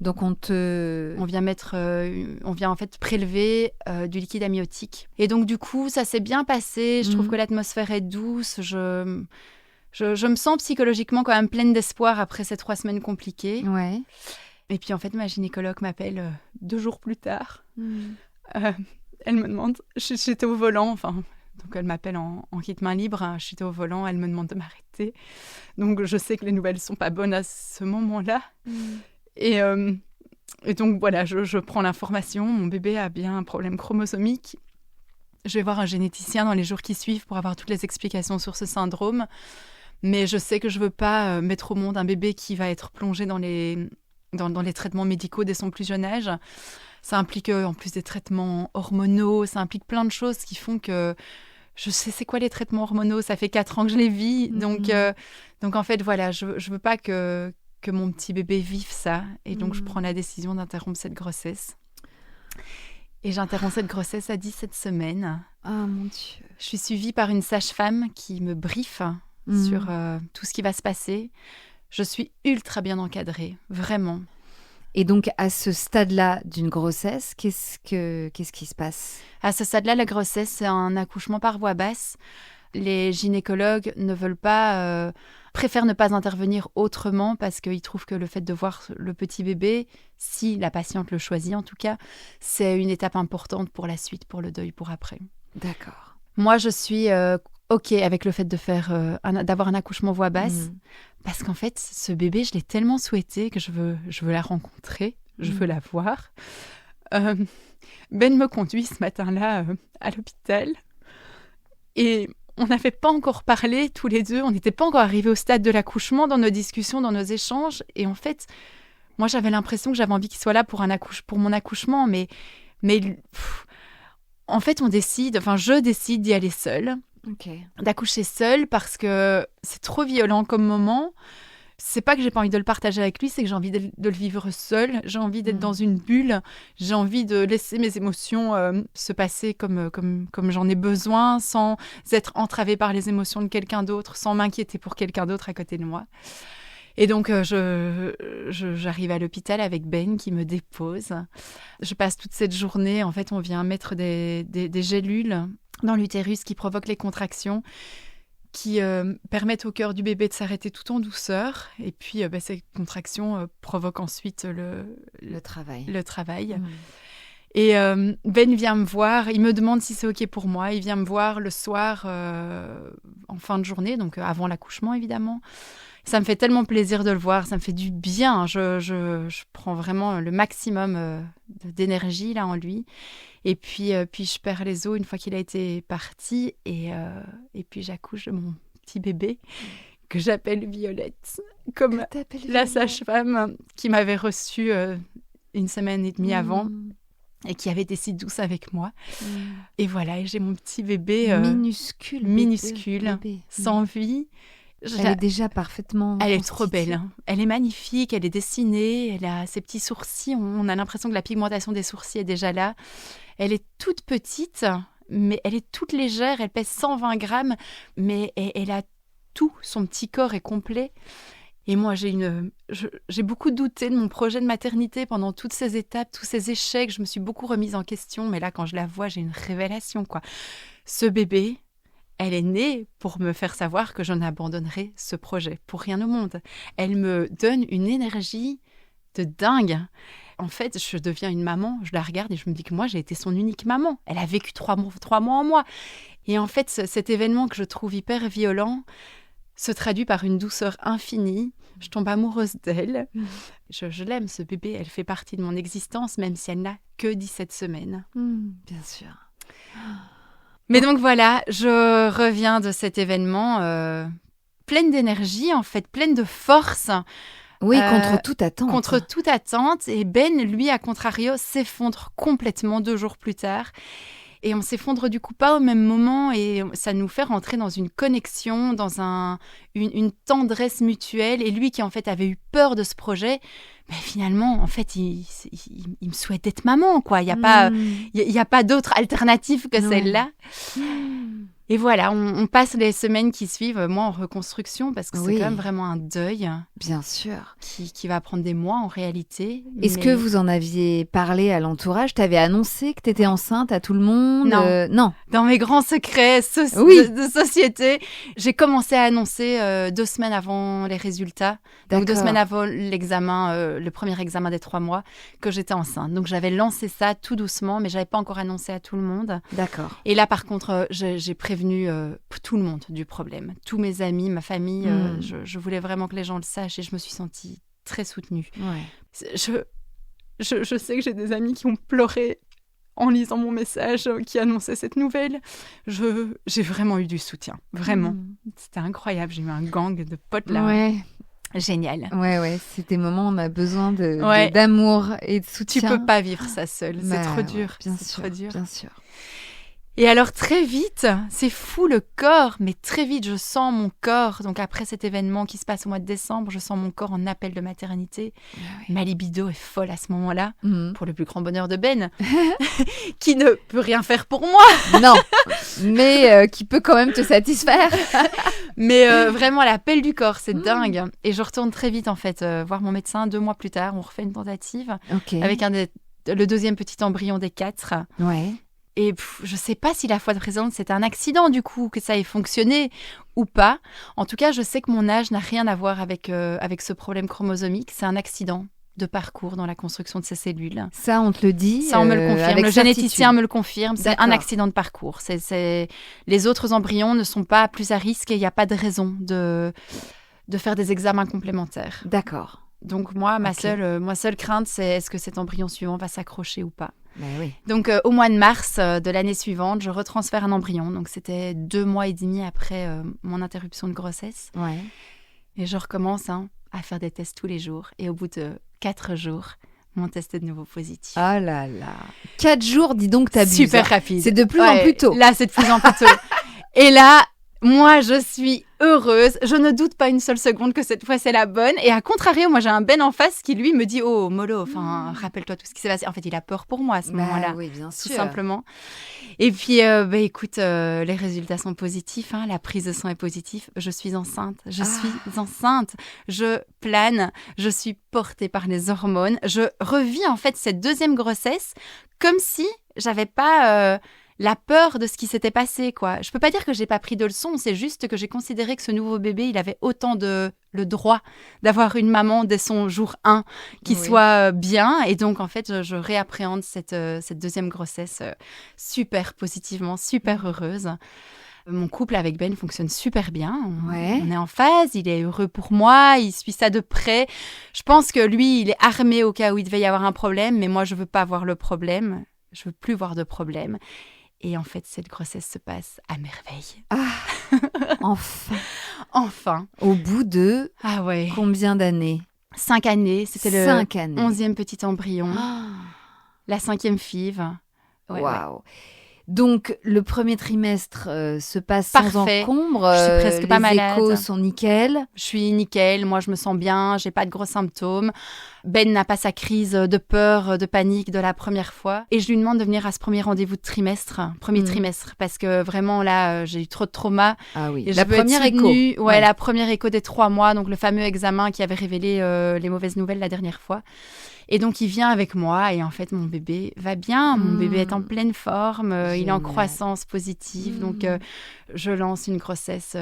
Donc on vient en fait prélever du liquide amniotique. Et donc du coup, ça s'est bien passé. Je trouve que l'atmosphère est douce. Je me sens psychologiquement quand même pleine d'espoir après ces 3 semaines compliquées. Ouais. Et puis en fait, ma gynécologue m'appelle 2 jours plus tard. Elle me demande, j'étais au volant, donc elle m'appelle en kit main libre. J'étais au volant, elle me demande de m'arrêter. Donc je sais que les nouvelles sont pas bonnes à ce moment-là. Et donc voilà, je prends l'information. Mon bébé a bien un problème chromosomique. Je vais voir un généticien dans les jours qui suivent pour avoir toutes les explications sur ce syndrome. Mais je sais que je ne veux pas mettre au monde un bébé qui va être plongé dans les traitements médicaux dès son plus jeune âge. Ça implique en plus des traitements hormonaux, ça implique plein de choses qui font que je sais c'est quoi les traitements hormonaux. Ça fait 4 ans que je les vis. Donc en fait, voilà, je ne veux pas que mon petit bébé vive ça. Et donc, je prends la décision d'interrompre cette grossesse. Et j'interromps cette grossesse à 17 semaines. Ah, mon Dieu. Je suis suivie par une sage-femme qui me briefe sur tout ce qui va se passer. Je suis ultra bien encadrée, vraiment. Et donc, à ce stade-là d'une grossesse, qu'est-ce qui se passe ? À ce stade-là, la grossesse, c'est un accouchement par voie basse. Les gynécologues préfèrent ne pas intervenir autrement parce qu'ils trouvent que le fait de voir le petit bébé, si la patiente le choisit en tout cas, c'est une étape importante pour la suite, pour le deuil, pour après. D'accord. Moi, je suis OK avec le fait d'avoir un accouchement voie basse parce qu'en fait, ce bébé, je l'ai tellement souhaité que je veux la rencontrer, je veux la voir. Ben me conduit ce matin-là à l'hôpital et on n'avait pas encore parlé tous les deux, on n'était pas encore arrivés au stade de l'accouchement dans nos discussions, dans nos échanges. Et en fait, moi, j'avais l'impression que j'avais envie qu'il soit là pour mon accouchement. Mais en fait, je décide d'y aller seule, d'accoucher seule parce que c'est trop violent comme moment. C'est pas que j'ai pas envie de le partager avec lui, c'est que j'ai envie de le vivre seule. J'ai envie d'être dans une bulle. J'ai envie de laisser mes émotions se passer comme j'en ai besoin, sans être entravée par les émotions de quelqu'un d'autre, sans m'inquiéter pour quelqu'un d'autre à côté de moi. Et donc, j'arrive à l'hôpital avec Ben qui me dépose. Je passe toute cette journée. En fait, on vient mettre des gélules dans l'utérus qui provoquent les contractions, qui permettent au cœur du bébé de s'arrêter tout en douceur. Et puis, ces contractions provoquent ensuite le travail. Et Ben vient me voir, il me demande si c'est OK pour moi. Il vient me voir le soir en fin de journée, donc avant l'accouchement, évidemment. Ça me fait tellement plaisir de le voir, ça me fait du bien. Je prends vraiment le maximum d'énergie là en lui. Et puis je perds les os une fois qu'il a été parti. Et puis j'accouche de mon petit bébé que j'appelle Violette, comme la sage-femme qui m'avait reçue 1 semaine et demie avant et qui avait été si douce avec moi. Et voilà, et j'ai mon petit bébé minuscule, bébé. Sans vie. Elle est déjà parfaitement Elle est trop belle. Hein. Elle est magnifique, elle est dessinée, elle a ses petits sourcils. On a l'impression que la pigmentation des sourcils est déjà là. Elle est toute petite, mais elle est toute légère. Elle pèse 120 grammes, mais elle a tout. Son petit corps est complet. Et moi, j'ai beaucoup douté de mon projet de maternité pendant toutes ces étapes, tous ces échecs. Je me suis beaucoup remise en question. Mais là, quand je la vois, j'ai une révélation, quoi. Ce bébé elle est née pour me faire savoir que je n'abandonnerai ce projet pour rien au monde. Elle me donne une énergie de dingue. En fait, je deviens une maman, je la regarde et je me dis que moi, j'ai été son unique maman. Elle a vécu 3 mois en moi. Et en fait, cet événement que je trouve hyper violent se traduit par une douceur infinie. Je tombe amoureuse d'elle. Je l'aime, ce bébé. Elle fait partie de mon existence, même si elle n'a que 17 semaines. Bien sûr. Mais donc voilà, je reviens de cet événement pleine d'énergie, en fait, pleine de force. Oui, contre toute attente. Contre toute attente. Et Ben, lui, à contrario, s'effondre complètement 2 jours plus tard. Et on s'effondre du coup pas au même moment et ça nous fait rentrer dans une connexion, dans une tendresse mutuelle. Et lui qui en fait avait eu peur de ce projet, mais finalement en fait il me souhaite d'être maman quoi. Il y a pas d'autre alternative que celle-là. Et voilà, on passe les semaines qui suivent, moi en reconstruction, parce que c'est quand même vraiment un deuil. Bien sûr. Qui va prendre des mois en réalité. Est-ce que vous en aviez parlé à l'entourage ? T'avais annoncé que t'étais enceinte à tout le monde ? Non. Dans mes grands secrets de société, j'ai commencé à annoncer 2 semaines avant les résultats. Donc 2 semaines avant l'examen, le premier examen des 3 mois, que j'étais enceinte. Donc j'avais lancé ça tout doucement, mais j'avais pas encore annoncé à tout le monde. D'accord. Et là par contre, j'ai prévenu tout le monde du problème. Tous mes amis, ma famille, je voulais vraiment que les gens le sachent et je me suis sentie très soutenue. Ouais. Je sais que j'ai des amis qui ont pleuré en lisant mon message qui annonçait cette nouvelle. J'ai vraiment eu du soutien, vraiment. C'était incroyable, j'ai eu un gang de potes là. Ouais. Génial. Ouais, c'est des moments où on a besoin d'amour et de soutien. Tu peux pas vivre ça seul, c'est trop dur. Bien sûr. Et alors très vite, c'est fou le corps, mais très vite je sens mon corps, donc après cet événement qui se passe au mois de décembre, je sens mon corps en appel de maternité. Ma libido est folle à ce moment-là, pour le plus grand bonheur de Ben, qui ne peut rien faire pour moi. Non, mais qui peut quand même te satisfaire. Mais vraiment l'appel du corps, c'est dingue. Et je retourne très vite en fait voir mon médecin 2 mois plus tard, on refait une tentative avec le deuxième petit embryon des 4. Ouais. Et je ne sais pas si la fois précédente, c'était un accident du coup, que ça ait fonctionné ou pas. En tout cas, je sais que mon âge n'a rien à voir avec ce problème chromosomique. C'est un accident de parcours dans la construction de ces cellules. Ça, on te le dit. Ça, on me le confirme. Le généticien me le confirme. C'est un accident de parcours. Les autres embryons ne sont pas plus à risque et il n'y a pas de raison de faire des examens complémentaires. D'accord. Donc moi, ma seule crainte, c'est est-ce que cet embryon suivant va s'accrocher ou pas. Oui. Donc au mois de mars de l'année suivante, je retransfère un embryon. Donc c'était 2 mois et demi après mon interruption de grossesse. Ouais. Et je recommence à faire des tests tous les jours. Et au bout de 4 jours, mon test est de nouveau positif. Ah là là. 4 jours, dis donc, t'abuses. Super rapide. C'est de plus en plus tôt. Là, c'est de plus en plus tôt. Et là, moi, je suis heureuse. Je ne doute pas une seule seconde que cette fois, c'est la bonne. Et à contrario, moi, j'ai un Ben en face qui, lui, me dit « Oh, mollo, rappelle-toi tout ce qui s'est passé. » En fait, il a peur pour moi à ce moment-là. Oui, bien sûr. Tout simplement. Et puis, écoute, les résultats sont positifs. La prise de sang est positive. Je suis enceinte. Je plane. Je suis portée par les hormones. Je revis, en fait, cette deuxième grossesse comme si j'avais pas... la peur de ce qui s'était passé, quoi. Je peux pas dire que j'ai pas pris de leçons, c'est juste que j'ai considéré que ce nouveau bébé, il avait autant le droit d'avoir une maman dès son jour 1 qui soit bien. Et donc, en fait, je réappréhende cette deuxième grossesse super positivement, super heureuse. Mon couple avec Ben fonctionne super bien. On est en phase, il est heureux pour moi, il suit ça de près. Je pense que lui, il est armé au cas où il devait y avoir un problème, mais moi, je veux pas voir le problème. Je veux plus voir de problème. Et en fait, cette grossesse se passe à merveille. Ah, enfin. Au bout de combien d'années ? 5 années. C'était le 11e petit embryon. La 5e FIV. Waouh. Donc, le premier trimestre se passe sans encombre. Je suis presque pas malade. Les échos sont nickel. Je suis nickel. Moi, je me sens bien. J'ai pas de gros symptômes. Ben n'a pas sa crise de peur, de panique de la première fois. Et je lui demande de venir à ce premier rendez-vous de trimestre, parce que vraiment, là, j'ai eu trop de trauma. Ah oui, et la première écho. Ouais, la première écho des 3 mois, donc le fameux examen qui avait révélé les mauvaises nouvelles la dernière fois. Et donc, il vient avec moi et en fait, mon bébé va bien. Mon bébé est en pleine forme. Il est en croissance positive. Donc, je lance une grossesse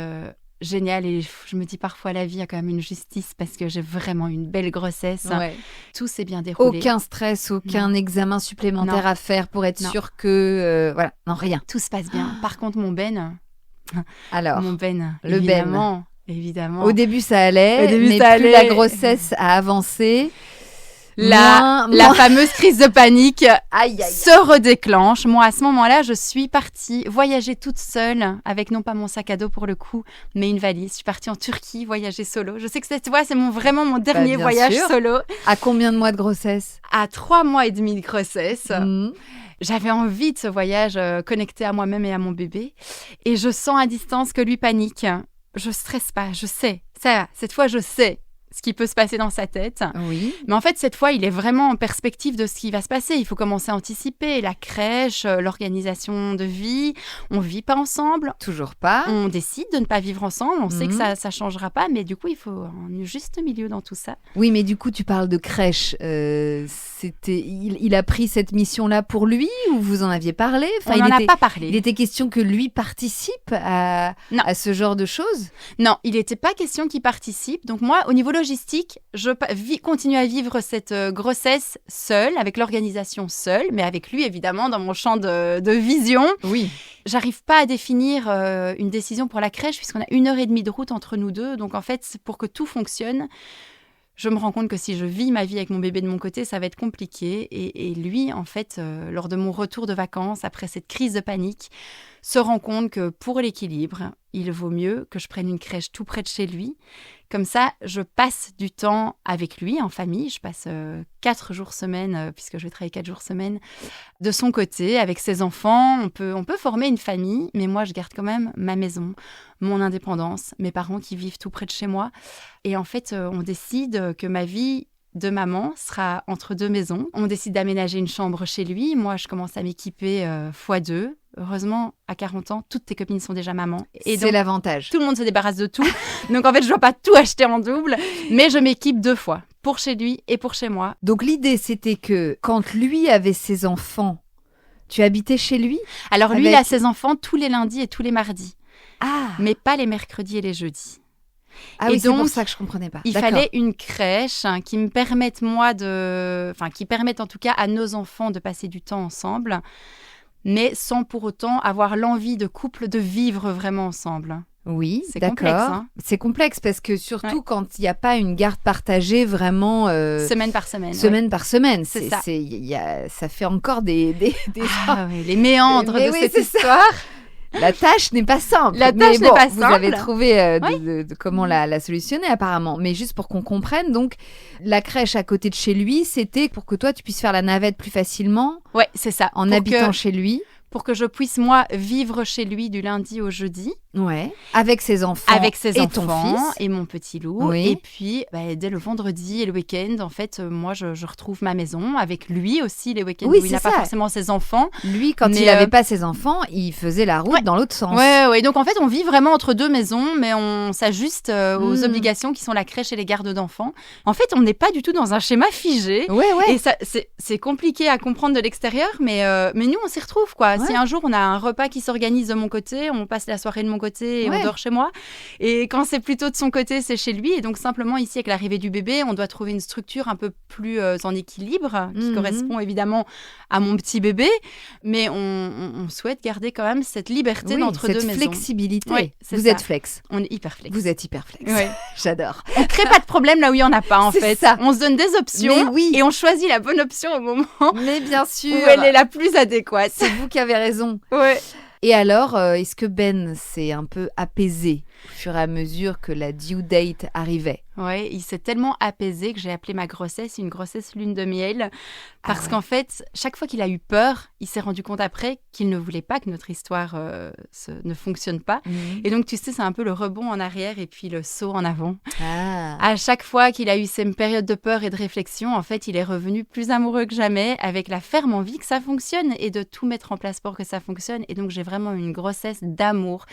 géniale. Et je me dis parfois, la vie a quand même une justice parce que j'ai vraiment une belle grossesse. Ouais. Tout s'est bien déroulé. Aucun stress, aucun examen supplémentaire à faire pour être sûr que... voilà, non, rien. Tout se passe bien. Par contre, mon Ben... Alors, mon Ben, le évidemment. Au début, ça allait, mais plus la grossesse a avancé... La fameuse crise de panique se redéclenche. Moi, à ce moment-là, je suis partie voyager toute seule, avec non pas mon sac à dos pour le coup, mais une valise. Je suis partie en Turquie voyager solo. Je sais que c'est vraiment mon dernier voyage solo. À combien de mois de grossesse ? À 3 mois et demi de grossesse. J'avais envie de ce voyage connecté à moi-même et à mon bébé. Et je sens à distance que lui panique. Je stresse pas, je sais. Ça, cette fois, je sais ce qui peut se passer dans sa tête. Oui. Mais en fait, cette fois, il est vraiment en perspective de ce qui va se passer. Il faut commencer à anticiper la crèche, l'organisation de vie. On ne vit pas ensemble. Toujours pas. On décide de ne pas vivre ensemble. On sait que ça ne changera pas. Mais du coup, il faut un juste milieu dans tout ça. Oui, mais du coup, tu parles de crèche. Il a pris cette mission-là pour lui ou vous en aviez parlé ? On n'en a pas parlé. Il était question que lui participe à ce genre de choses ? Non, il n'était pas question qu'il participe. Donc moi, au niveau logistique, je continue à vivre cette grossesse seule, avec l'organisation seule, mais avec lui, évidemment, dans mon champ de vision. Oui. J'arrive pas à définir une décision pour la crèche, puisqu'on a 1h30 de route entre nous deux. Donc, en fait, pour que tout fonctionne, je me rends compte que si je vis ma vie avec mon bébé de mon côté, ça va être compliqué. Et lui, en fait, lors de mon retour de vacances, après cette crise de panique, se rend compte que pour l'équilibre, il vaut mieux que je prenne une crèche tout près de chez lui. Comme ça, je passe du temps avec lui en famille. Je passe 4 jours semaine, puisque je vais travailler 4 jours semaine, de son côté, avec ses enfants. On peut former une famille, mais moi, je garde quand même ma maison, mon indépendance, mes parents qui vivent tout près de chez moi. Et en fait, on décide que ma vie de maman sera entre 2 maisons. On décide d'aménager une chambre chez lui. Moi, je commence à m'équiper x2. Heureusement, à 40 ans, toutes tes copines sont déjà mamans. Et c'est l'avantage. Tout le monde se débarrasse de tout. Donc, en fait, je ne dois pas tout acheter en double, mais je m'équipe 2 fois, pour chez lui et pour chez moi. Donc, l'idée, c'était que quand lui avait ses enfants, tu habitais chez lui ? Alors, lui, il a ses enfants tous les lundis et tous les mardis. Ah ! Mais pas les mercredis et les jeudis. Ah oui, c'est pour ça que je ne comprenais pas. Il fallait une crèche qui me permette, qui permette en tout cas à nos enfants de passer du temps ensemble, mais sans pour autant avoir l'envie de couple de vivre vraiment ensemble. Oui, c'est d'accord. Complexe, hein. C'est complexe parce que surtout quand il n'y a pas une garde partagée vraiment... semaine par semaine. Semaine par semaine. C'est ça. Ça fait encore des les méandres de cette histoire. La tâche n'est pas simple. Vous avez trouvé comment la solutionner apparemment. Mais juste pour qu'on comprenne, donc la crèche à côté de chez lui, c'était pour que toi tu puisses faire la navette plus facilement. Ouais, c'est ça. En habitant chez lui. Pour que je puisse, moi, vivre chez lui du lundi au jeudi. Ouais. Avec ses enfants. Avec ses et enfants. Ton fils. Et mon petit loup. Oui. Et puis, dès le vendredi et le week-end, en fait, moi, je retrouve ma maison. Avec lui aussi, les week-ends où il n'a pas forcément ses enfants. Lui, quand il n'avait pas ses enfants, il faisait la route dans l'autre sens. Ouais. Donc, en fait, on vit vraiment entre 2 maisons, mais on s'ajuste aux obligations qui sont la crèche et les gardes d'enfants. En fait, on n'est pas du tout dans un schéma figé. Ouais. Et ça, c'est compliqué à comprendre de l'extérieur, mais nous, on s'y retrouve, quoi. Ouais. Si un jour, on a un repas qui s'organise de mon côté, on passe la soirée de mon côté et on dort chez moi. Et quand c'est plutôt de son côté, c'est chez lui. Et donc, simplement, ici, avec l'arrivée du bébé, on doit trouver une structure un peu plus en équilibre, qui correspond évidemment à mon petit bébé. Mais on souhaite garder quand même cette liberté d'entre 2 maisons. Cette flexibilité. Oui, vous êtes flex. On est hyper flex. Vous êtes hyper flex. Oui. J'adore. On ne crée pas de problème là où il n'y en a pas, en fait. Ça. On se donne des options et on choisit la bonne option au moment Mais bien sûr. où elle est la plus adéquate. C'est vous qui avez raison. Ouais. Et alors, est-ce que Ben s'est un peu apaisé au fur et à mesure que la due date arrivait ? Oui, il s'est tellement apaisé que j'ai appelé ma grossesse une grossesse lune de miel. Parce qu'en fait, chaque fois qu'il a eu peur, il s'est rendu compte après qu'il ne voulait pas que notre histoire ne fonctionne pas. Et donc, tu sais, c'est un peu le rebond en arrière et puis le saut en avant. À chaque fois qu'il a eu ces périodes de peur et de réflexion, en fait, il est revenu plus amoureux que jamais, avec la ferme envie que ça fonctionne et de tout mettre en place pour que ça fonctionne. Et donc, j'ai vraiment une grossesse d'amour,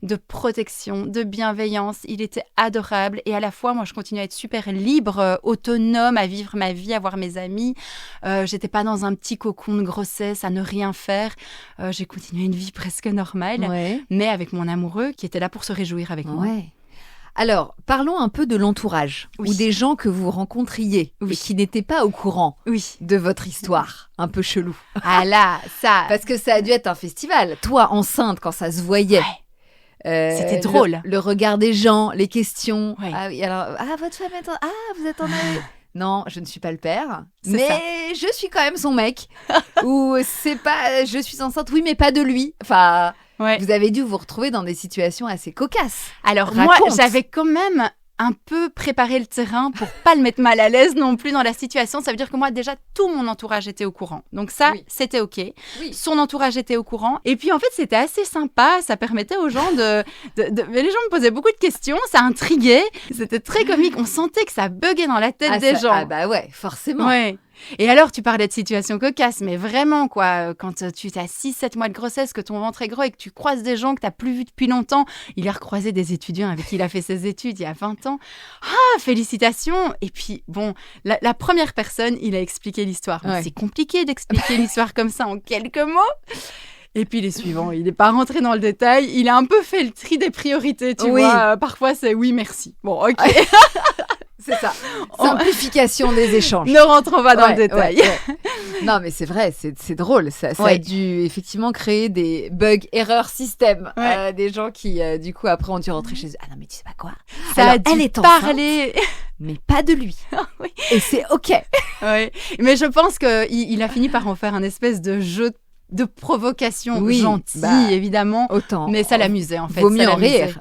de protection, d'affection, de bienveillance. Il était adorable. Et à la fois, moi, je continuais à être super libre, autonome, à vivre ma vie, à voir mes amis. J'étais pas dans un petit cocon de grossesse, à ne rien faire. J'ai continué une vie presque normale, mais avec mon amoureux qui était là pour se réjouir avec moi. Alors, parlons un peu de l'entourage ou des gens que vous rencontriez et qui n'étaient pas au courant de votre histoire un peu chelou. Ah là, ça... Parce que ça a dû être un festival. Toi, enceinte, quand ça se voyait. C'était drôle. Le regard des gens, les questions. Ah oui, alors, votre femme est vous êtes en Non, je ne suis pas le père, mais je suis quand même son mec. Ou c'est pas, je suis enceinte, oui, mais pas de lui. Enfin... Vous avez dû vous retrouver dans des situations assez cocasses. Alors moi, j'avais quand même un peu préparé le terrain pour pas le mettre mal à l'aise non plus dans la situation. Ça veut dire que moi, déjà, tout mon entourage était au courant. Donc ça, c'était OK. Son entourage était au courant. Et puis, en fait, c'était assez sympa. Ça permettait aux gens Mais les gens me posaient beaucoup de questions. Ça intriguait. C'était très comique. On sentait que ça buguait dans la tête des gens. Ah bah ouais, forcément. Ouais. Et alors, tu parlais de situation cocasse, mais vraiment, quoi, quand tu as 6-7 mois de grossesse, que ton ventre est gros et que tu croises des gens que tu n'as plus vus depuis longtemps, il a recroisé des étudiants avec qui il a fait ses études il y a 20 ans. Ah, félicitations! Et puis, bon, la première personne, il a expliqué l'histoire. C'est compliqué d'expliquer l'histoire comme ça en quelques mots. Et puis les suivants, il n'est pas rentré dans le détail, il a un peu fait le tri des priorités, tu vois. Parfois, c'est oui, merci. Bon, OK. C'est ça. Simplification des échanges. Ne rentrons pas dans le détail. Non, mais c'est vrai, c'est drôle. Ça a dû effectivement créer des bugs, erreurs, système. Des gens qui, du coup, après, ont dû rentrer chez eux. Ah non, mais tu sais pas quoi. Ça a dû parler. Mais pas de lui. Et c'est OK. Mais je pense qu'il a fini par en faire un espèce de jeu de provocation gentille, évidemment. Autant. Mais ça l'amusait, en fait. Vaut mieux en rire.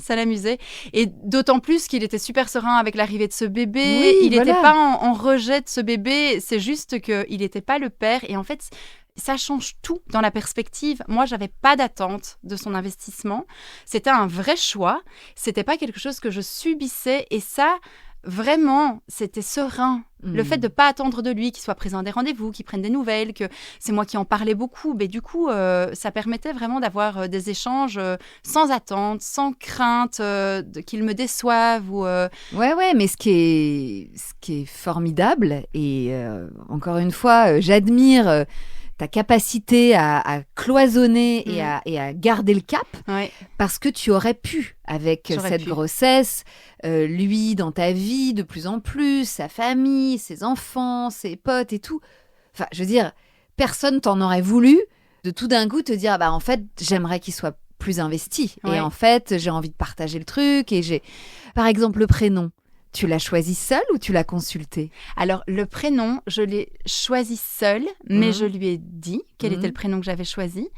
Ça l'amusait. Et d'autant plus qu'il était super serein avec l'arrivée de ce bébé. Il n'était pas en rejet de ce bébé. C'est juste qu'il n'était pas le père. Et en fait, ça change tout dans la perspective. Moi, j'avais pas d'attente de son investissement. C'était un vrai choix. C'était pas quelque chose que je subissais. Et ça... Vraiment, c'était serein. Le fait de ne pas attendre de lui, qu'il soit présent à des rendez-vous, qu'il prenne des nouvelles, que c'est moi qui en parlais beaucoup. Mais du coup, ça permettait vraiment d'avoir des échanges sans attente, sans crainte qu'il me déçoive. Mais ce qui est formidable, et encore une fois, j'admire... ta capacité à cloisonner et à garder le cap, parce que tu aurais pu, avec grossesse, lui dans ta vie de plus en plus, sa famille, ses enfants, ses potes et tout. Enfin, je veux dire, personne t'en aurait voulu de tout d'un coup te dire, en fait, j'aimerais qu'il soit plus investi. Et en fait, j'ai envie de partager le truc. Par exemple, le prénom. Tu l'as choisi seul ou tu l'as consulté ? Alors, le prénom, je l'ai choisi seul, mais je lui ai dit quel était le prénom que j'avais choisi.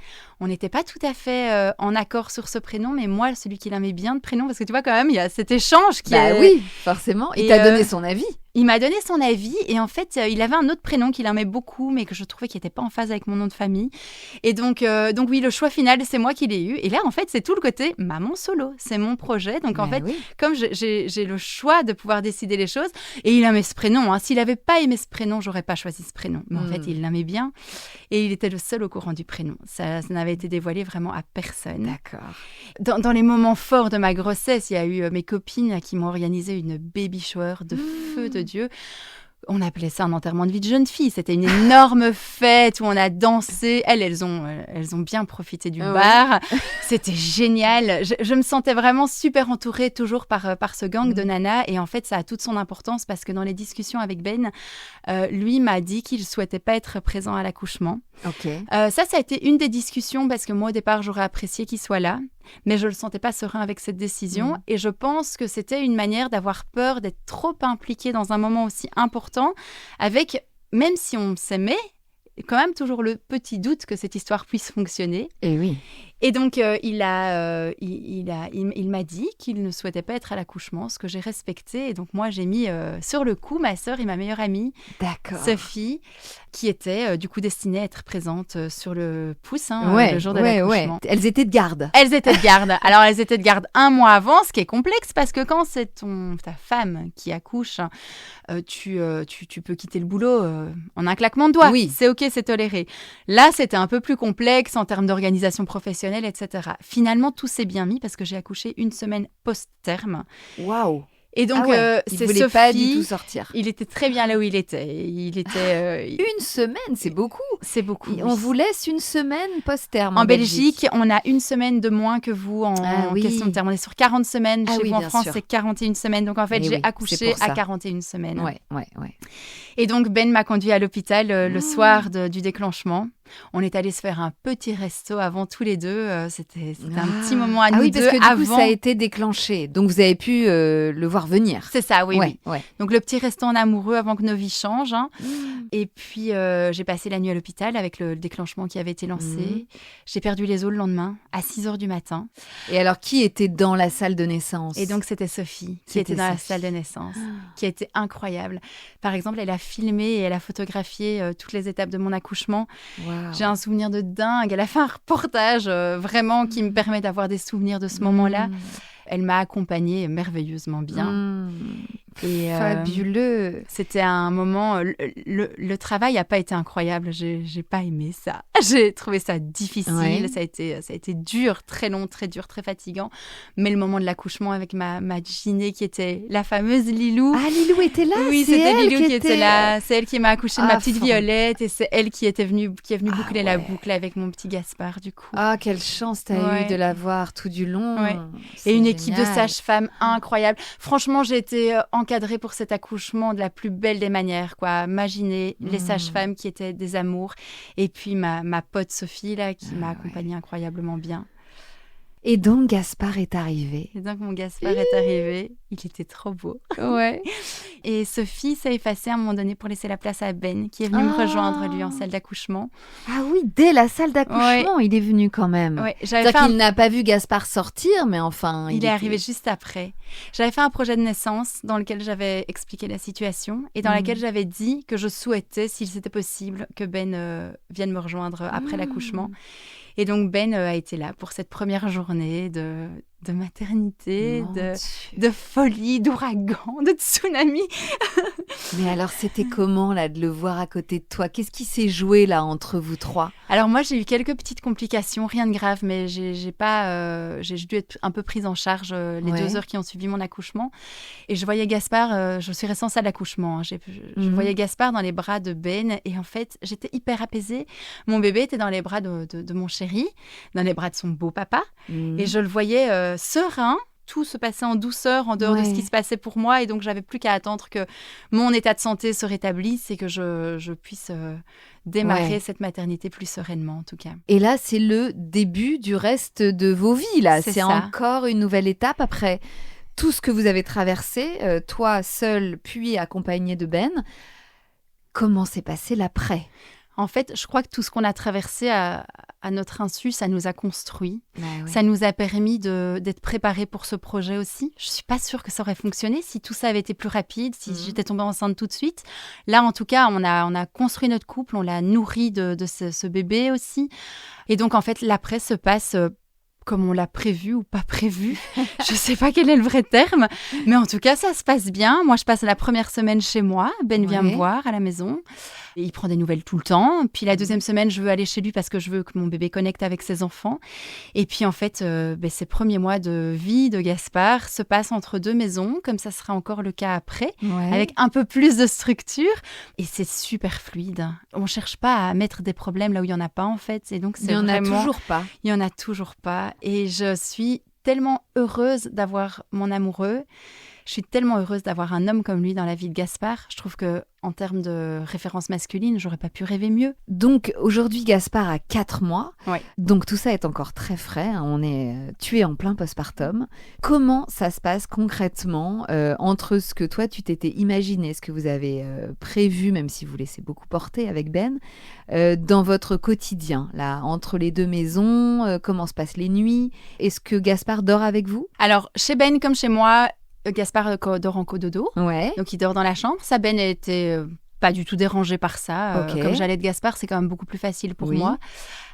On n'était pas tout à fait en accord sur ce prénom, mais moi, celui qu'il aimait bien de prénom, parce que tu vois quand même, il y a cet échange qui est... Oui, forcément. Il t'a donné son avis. Il m'a donné son avis et en fait, il avait un autre prénom qu'il aimait beaucoup, mais que je trouvais qui n'était pas en phase avec mon nom de famille. Et donc oui, le choix final, c'est moi qui l'ai eu. Et là, en fait, c'est tout le côté maman solo. C'est mon projet. Donc en fait, comme j'ai le choix de pouvoir décider les choses, et il aimait ce prénom. Hein. S'il n'avait pas aimé ce prénom, j'aurais pas choisi ce prénom. Mais en fait, il l'aimait bien et il était le seul au courant du prénom. Ça n'avait été dévoilé vraiment à personne. D'accord. Dans les moments forts de ma grossesse, il y a eu mes copines qui m'ont organisé une baby shower de feu de Dieu. On appelait ça un enterrement de vie de jeune fille. C'était une énorme fête où on a dansé. Elles ont bien profité du bar. C'était génial. Je me sentais vraiment super entourée toujours par ce gang de nanas. Et en fait, ça a toute son importance parce que dans les discussions avec Ben, lui m'a dit qu'il ne souhaitait pas être présent à l'accouchement. Ça a été une des discussions parce que moi, au départ, j'aurais apprécié qu'il soit là. Mais je ne le sentais pas serein avec cette décision. Et je pense que c'était une manière d'avoir peur d'être trop impliqué dans un moment aussi important avec, même si on s'aimait, quand même toujours le petit doute que cette histoire puisse fonctionner. Et oui. Et donc, il m'a dit qu'il ne souhaitait pas être à l'accouchement, ce que j'ai respecté. Et donc, moi, j'ai mis sur le coup ma sœur et ma meilleure amie, Sophie, qui était du coup destinée à être présente sur le pouce le jour de l'accouchement. Elles étaient de garde. Elles étaient de garde. Alors, elles étaient de garde un mois avant, ce qui est complexe parce que quand c'est ta femme qui accouche, tu peux quitter le boulot en un claquement de doigts. Oui. C'est OK, c'est toléré. Là, c'était un peu plus complexe en termes d'organisation professionnelle. professionnelle, etc. Finalement, tout s'est bien mis parce que j'ai accouché 1 semaine post-terme. Waouh! Et donc, il c'est voulait Sophie. pas du tout sortir. Il était très bien là où il était. 1 semaine, c'est beaucoup. C'est beaucoup. On vous laisse 1 semaine post-terme en Belgique, on a 1 semaine de moins que vous en question de terme. On est sur 40 semaines. Chez vous en France, c'est 41 semaines. Donc, en fait, j'ai accouché à 41 semaines. Ouais. Et donc, Ben m'a conduit à l'hôpital le soir du déclenchement. On est allé se faire un petit resto avant tous les deux. C'était un petit moment à nous oui, deux parce que avant. Du coup, ça a été déclenché. Donc, vous avez pu le voir venir. C'est ça, oui. Ouais. Donc, le petit resto en amoureux avant que nos vies changent. Et puis, j'ai passé la nuit à l'hôpital avec le déclenchement qui avait été lancé. J'ai perdu les os le lendemain, à 6h du matin. Et alors, qui était dans la salle de naissance? Et donc, c'était Sophie qui était dans la salle de naissance, qui a été incroyable. Par exemple, elle a filmé et elle a photographié toutes les étapes de mon accouchement. Wow. J'ai un souvenir de dingue. Elle a fait un reportage vraiment qui me permet d'avoir des souvenirs de ce moment-là. Elle m'a accompagnée merveilleusement bien. Et, fabuleux. C'était un moment... Le travail n'a pas été incroyable. J'ai pas aimé ça. J'ai trouvé ça difficile. Ouais. Ça a été dur, très long, très dur, très fatigant. Mais le moment de l'accouchement avec ma gyné qui était la fameuse Lilou. Ah, Lilou était là? Oui, c'était Lilou qui était là. C'est elle qui m'a accouché de ma petite Violette. Et c'est elle qui est venue boucler la boucle avec mon petit Gaspard, du coup. Ah, quelle chance t'as eu de la voir tout du long. Ouais. Et une équipe de sages-femmes incroyable. Franchement, j'ai été encadrée pour cet accouchement de la plus belle des manières, quoi. Imaginez les sages-femmes qui étaient des amours. Et puis ma pote Sophie, là, qui m'a accompagnée incroyablement bien. Et donc, Gaspard est arrivé. Et donc, mon Gaspard est arrivé. Il était trop beau. Ouais. Et Sophie s'est effacée à un moment donné pour laisser la place à Ben, qui est venu me rejoindre, lui, en salle d'accouchement. Ah oui, dès la salle d'accouchement, il est venu quand même. Ouais. C'est-à-dire qu'il n'a pas vu Gaspard sortir, mais enfin... Il est arrivé juste après. J'avais fait un projet de naissance dans lequel j'avais expliqué la situation et dans laquelle j'avais dit que je souhaitais, s'il c'était possible, que Ben vienne me rejoindre après l'accouchement. Et donc, Ben a été là pour cette première journée de maternité, de folie, d'ouragan, de tsunami. Mais alors, c'était comment, là, de le voir à côté de toi? Qu'est-ce qui s'est joué, là, entre vous trois? Alors, moi, j'ai eu quelques petites complications, rien de grave, mais j'ai dû être un peu prise en charge les 2 heures qui ont suivi mon accouchement. Et je voyais Gaspard, je suis restée en salle d'accouchement. Je voyais Gaspard dans les bras de Ben et en fait, j'étais hyper apaisée. Mon bébé était dans les bras de mon chéri, dans les bras de son beau papa. Et je le voyais serein. Tout se passait en douceur, en dehors de ce qui se passait pour moi. Et donc, j'avais plus qu'à attendre que mon état de santé se rétablisse et que je puisse démarrer cette maternité plus sereinement, en tout cas. Et là, c'est le début du reste de vos vies, là. C'est encore une nouvelle étape après tout ce que vous avez traversé, toi seule, puis accompagnée de Ben. Comment s'est passé l'après ? En fait, je crois que tout ce qu'on a traversé à notre insu, ça nous a construit. Oui. Ça nous a permis d'être préparés pour ce projet aussi. Je ne suis pas sûre que ça aurait fonctionné si tout ça avait été plus rapide, si j'étais tombée enceinte tout de suite. Là, en tout cas, on a construit notre couple, on l'a nourri de ce bébé aussi. Et donc, en fait, l'après se passe comme on l'a prévu ou pas prévu. Je ne sais pas quel est le vrai terme, mais en tout cas, ça se passe bien. Moi, je passe la première semaine chez moi. Ben vient me voir à la maison. Et il prend des nouvelles tout le temps. Puis la 2e semaine, je veux aller chez lui parce que je veux que mon bébé connecte avec ses enfants. Et puis en fait, ces premiers mois de vie de Gaspard se passent entre 2 maisons, comme ça sera encore le cas après, avec un peu plus de structure. Et c'est super fluide. On ne cherche pas à mettre des problèmes là où il n'y en a pas en fait. Et donc, il n'y en a toujours pas. Il n'y en a toujours pas. Et je suis tellement heureuse d'avoir mon amoureux. Je suis tellement heureuse d'avoir un homme comme lui dans la vie de Gaspard. Je trouve que en termes de référence masculine, j'aurais pas pu rêver mieux. Donc aujourd'hui, Gaspard a 4 mois. Ouais. Donc tout ça est encore très frais. Tu es en plein postpartum. Comment ça se passe concrètement entre ce que toi tu t'étais imaginé, ce que vous avez prévu, même si vous laissez beaucoup porter avec Ben, dans votre quotidien, là, entre les 2 maisons, comment se passent les nuits? Est-ce que Gaspard dort avec vous? Alors chez Ben comme chez moi, Gaspard dort en cododo, ouais. Donc il dort dans la chambre. Sa Ben était pas du tout dérangée par ça. Comme j'allais de Gaspard, c'est quand même beaucoup plus facile pour moi.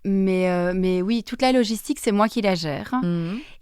Mais oui, toute la logistique, c'est moi qui la gère.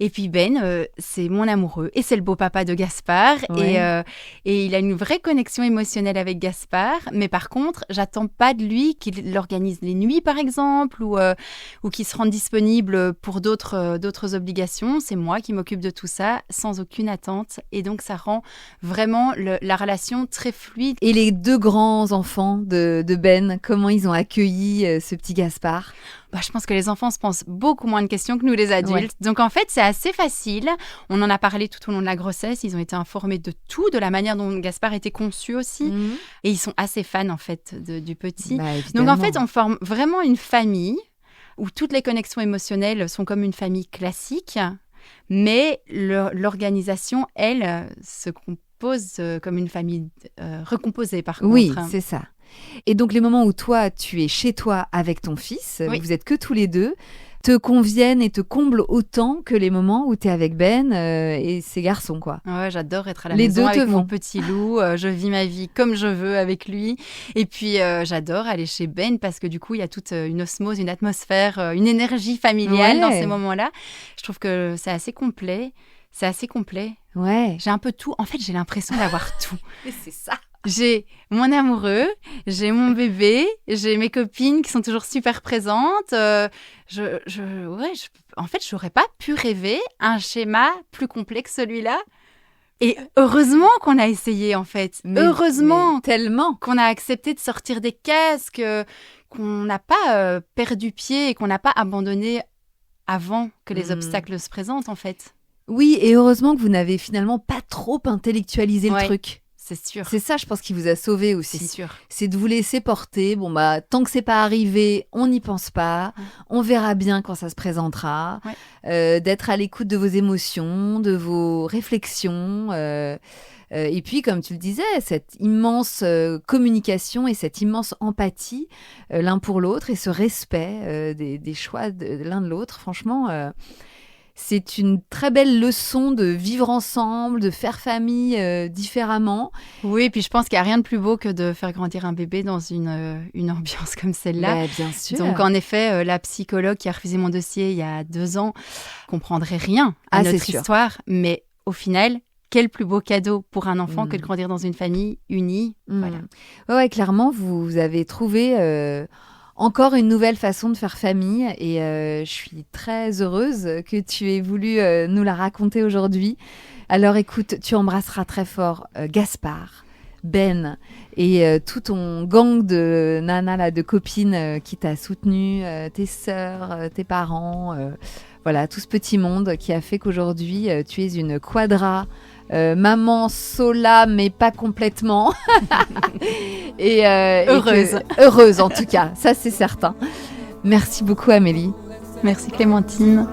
Et puis Ben, c'est mon amoureux et c'est le beau papa de Gaspard. Et il a une vraie connexion émotionnelle avec Gaspard. Mais par contre, j'attends pas de lui qu'il organise les nuits, par exemple, ou qu'il se rende disponible pour d'autres obligations. C'est moi qui m'occupe de tout ça, sans aucune attente. Et donc, ça rend vraiment la relation très fluide. Et les 2 grands enfants de Ben, comment ils ont accueilli ce petit Gaspard ? Je pense que les enfants se posent beaucoup moins de questions que nous, les adultes. Donc, en fait, c'est assez facile. On en a parlé tout au long de la grossesse. Ils ont été informés de tout, de la manière dont Gaspard était conçu aussi. Et ils sont assez fans, en fait, du petit. Donc, en fait, on forme vraiment une famille où toutes les connexions émotionnelles sont comme une famille classique. Mais l'organisation, elle, se compose comme une famille recomposée, par contre. Oui, c'est ça. Et donc, les moments où toi, tu es chez toi avec ton fils, vous êtes que tous les 2, te conviennent et te comblent autant que les moments où tu es avec Ben et ses garçons, quoi. Ouais, j'adore être à la maison avec mon petit loup. Je vis ma vie comme je veux avec lui. Et puis, j'adore aller chez Ben parce que du coup, il y a toute une osmose, une atmosphère, une énergie familiale dans ces moments-là. Je trouve que c'est assez complet. Ouais. J'ai un peu tout. En fait, j'ai l'impression d'avoir tout. Mais c'est ça. J'ai mon amoureux, j'ai mon bébé, j'ai mes copines qui sont toujours super présentes. En fait, j'aurais pas pu rêver un schéma plus complet que celui-là. Et heureusement qu'on a essayé, en fait. Heureusement tellement qu'on a accepté de sortir des cases, qu'on n'a pas perdu pied et qu'on n'a pas abandonné avant que les obstacles se présentent, en fait. Oui, et heureusement que vous n'avez finalement pas trop intellectualisé le truc. C'est sûr. C'est ça, je pense, qui vous a sauvé aussi. C'est sûr. C'est de vous laisser porter. Tant que c'est pas arrivé, on n'y pense pas. On verra bien quand ça se présentera. D'être à l'écoute de vos émotions, de vos réflexions. Et puis, comme tu le disais, cette immense communication et cette immense empathie l'un pour l'autre et ce respect des choix de l'un de l'autre. Franchement... c'est une très belle leçon de vivre ensemble, de faire famille différemment. Oui, et puis je pense qu'il n'y a rien de plus beau que de faire grandir un bébé dans une ambiance comme celle-là. Bien sûr. Donc en effet, la psychologue qui a refusé mon dossier il y a 2 ans comprendrait rien à notre histoire. Mais au final, quel plus beau cadeau pour un enfant que de grandir dans une famille unie. Voilà. Ouais, clairement, vous avez trouvé... encore une nouvelle façon de faire famille et je suis très heureuse que tu aies voulu nous la raconter aujourd'hui. Alors écoute, tu embrasseras très fort Gaspard, Ben et tout ton gang de nanas, de copines qui t'a soutenu, tes sœurs, tes parents, voilà, tout ce petit monde qui a fait qu'aujourd'hui tu es une quadra. Maman sola mais pas complètement et heureuse en tout cas, ça c'est certain. Merci beaucoup Amélie. Merci Clémentine.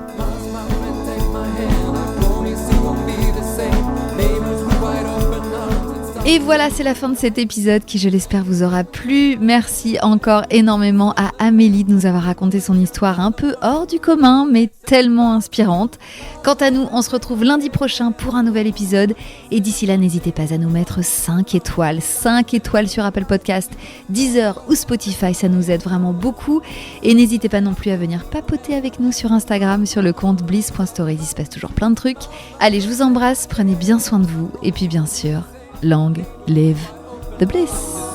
Et voilà, c'est la fin de cet épisode qui, je l'espère, vous aura plu. Merci encore énormément à Amélie de nous avoir raconté son histoire un peu hors du commun, mais tellement inspirante. Quant à nous, on se retrouve lundi prochain pour un nouvel épisode. Et d'ici là, n'hésitez pas à nous mettre 5 étoiles. 5 étoiles sur Apple Podcast, Deezer ou Spotify, ça nous aide vraiment beaucoup. Et n'hésitez pas non plus à venir papoter avec nous sur Instagram, sur le compte bliss.stories. Il se passe toujours plein de trucs. Allez, je vous embrasse, prenez bien soin de vous. Et puis bien sûr... long live the bliss.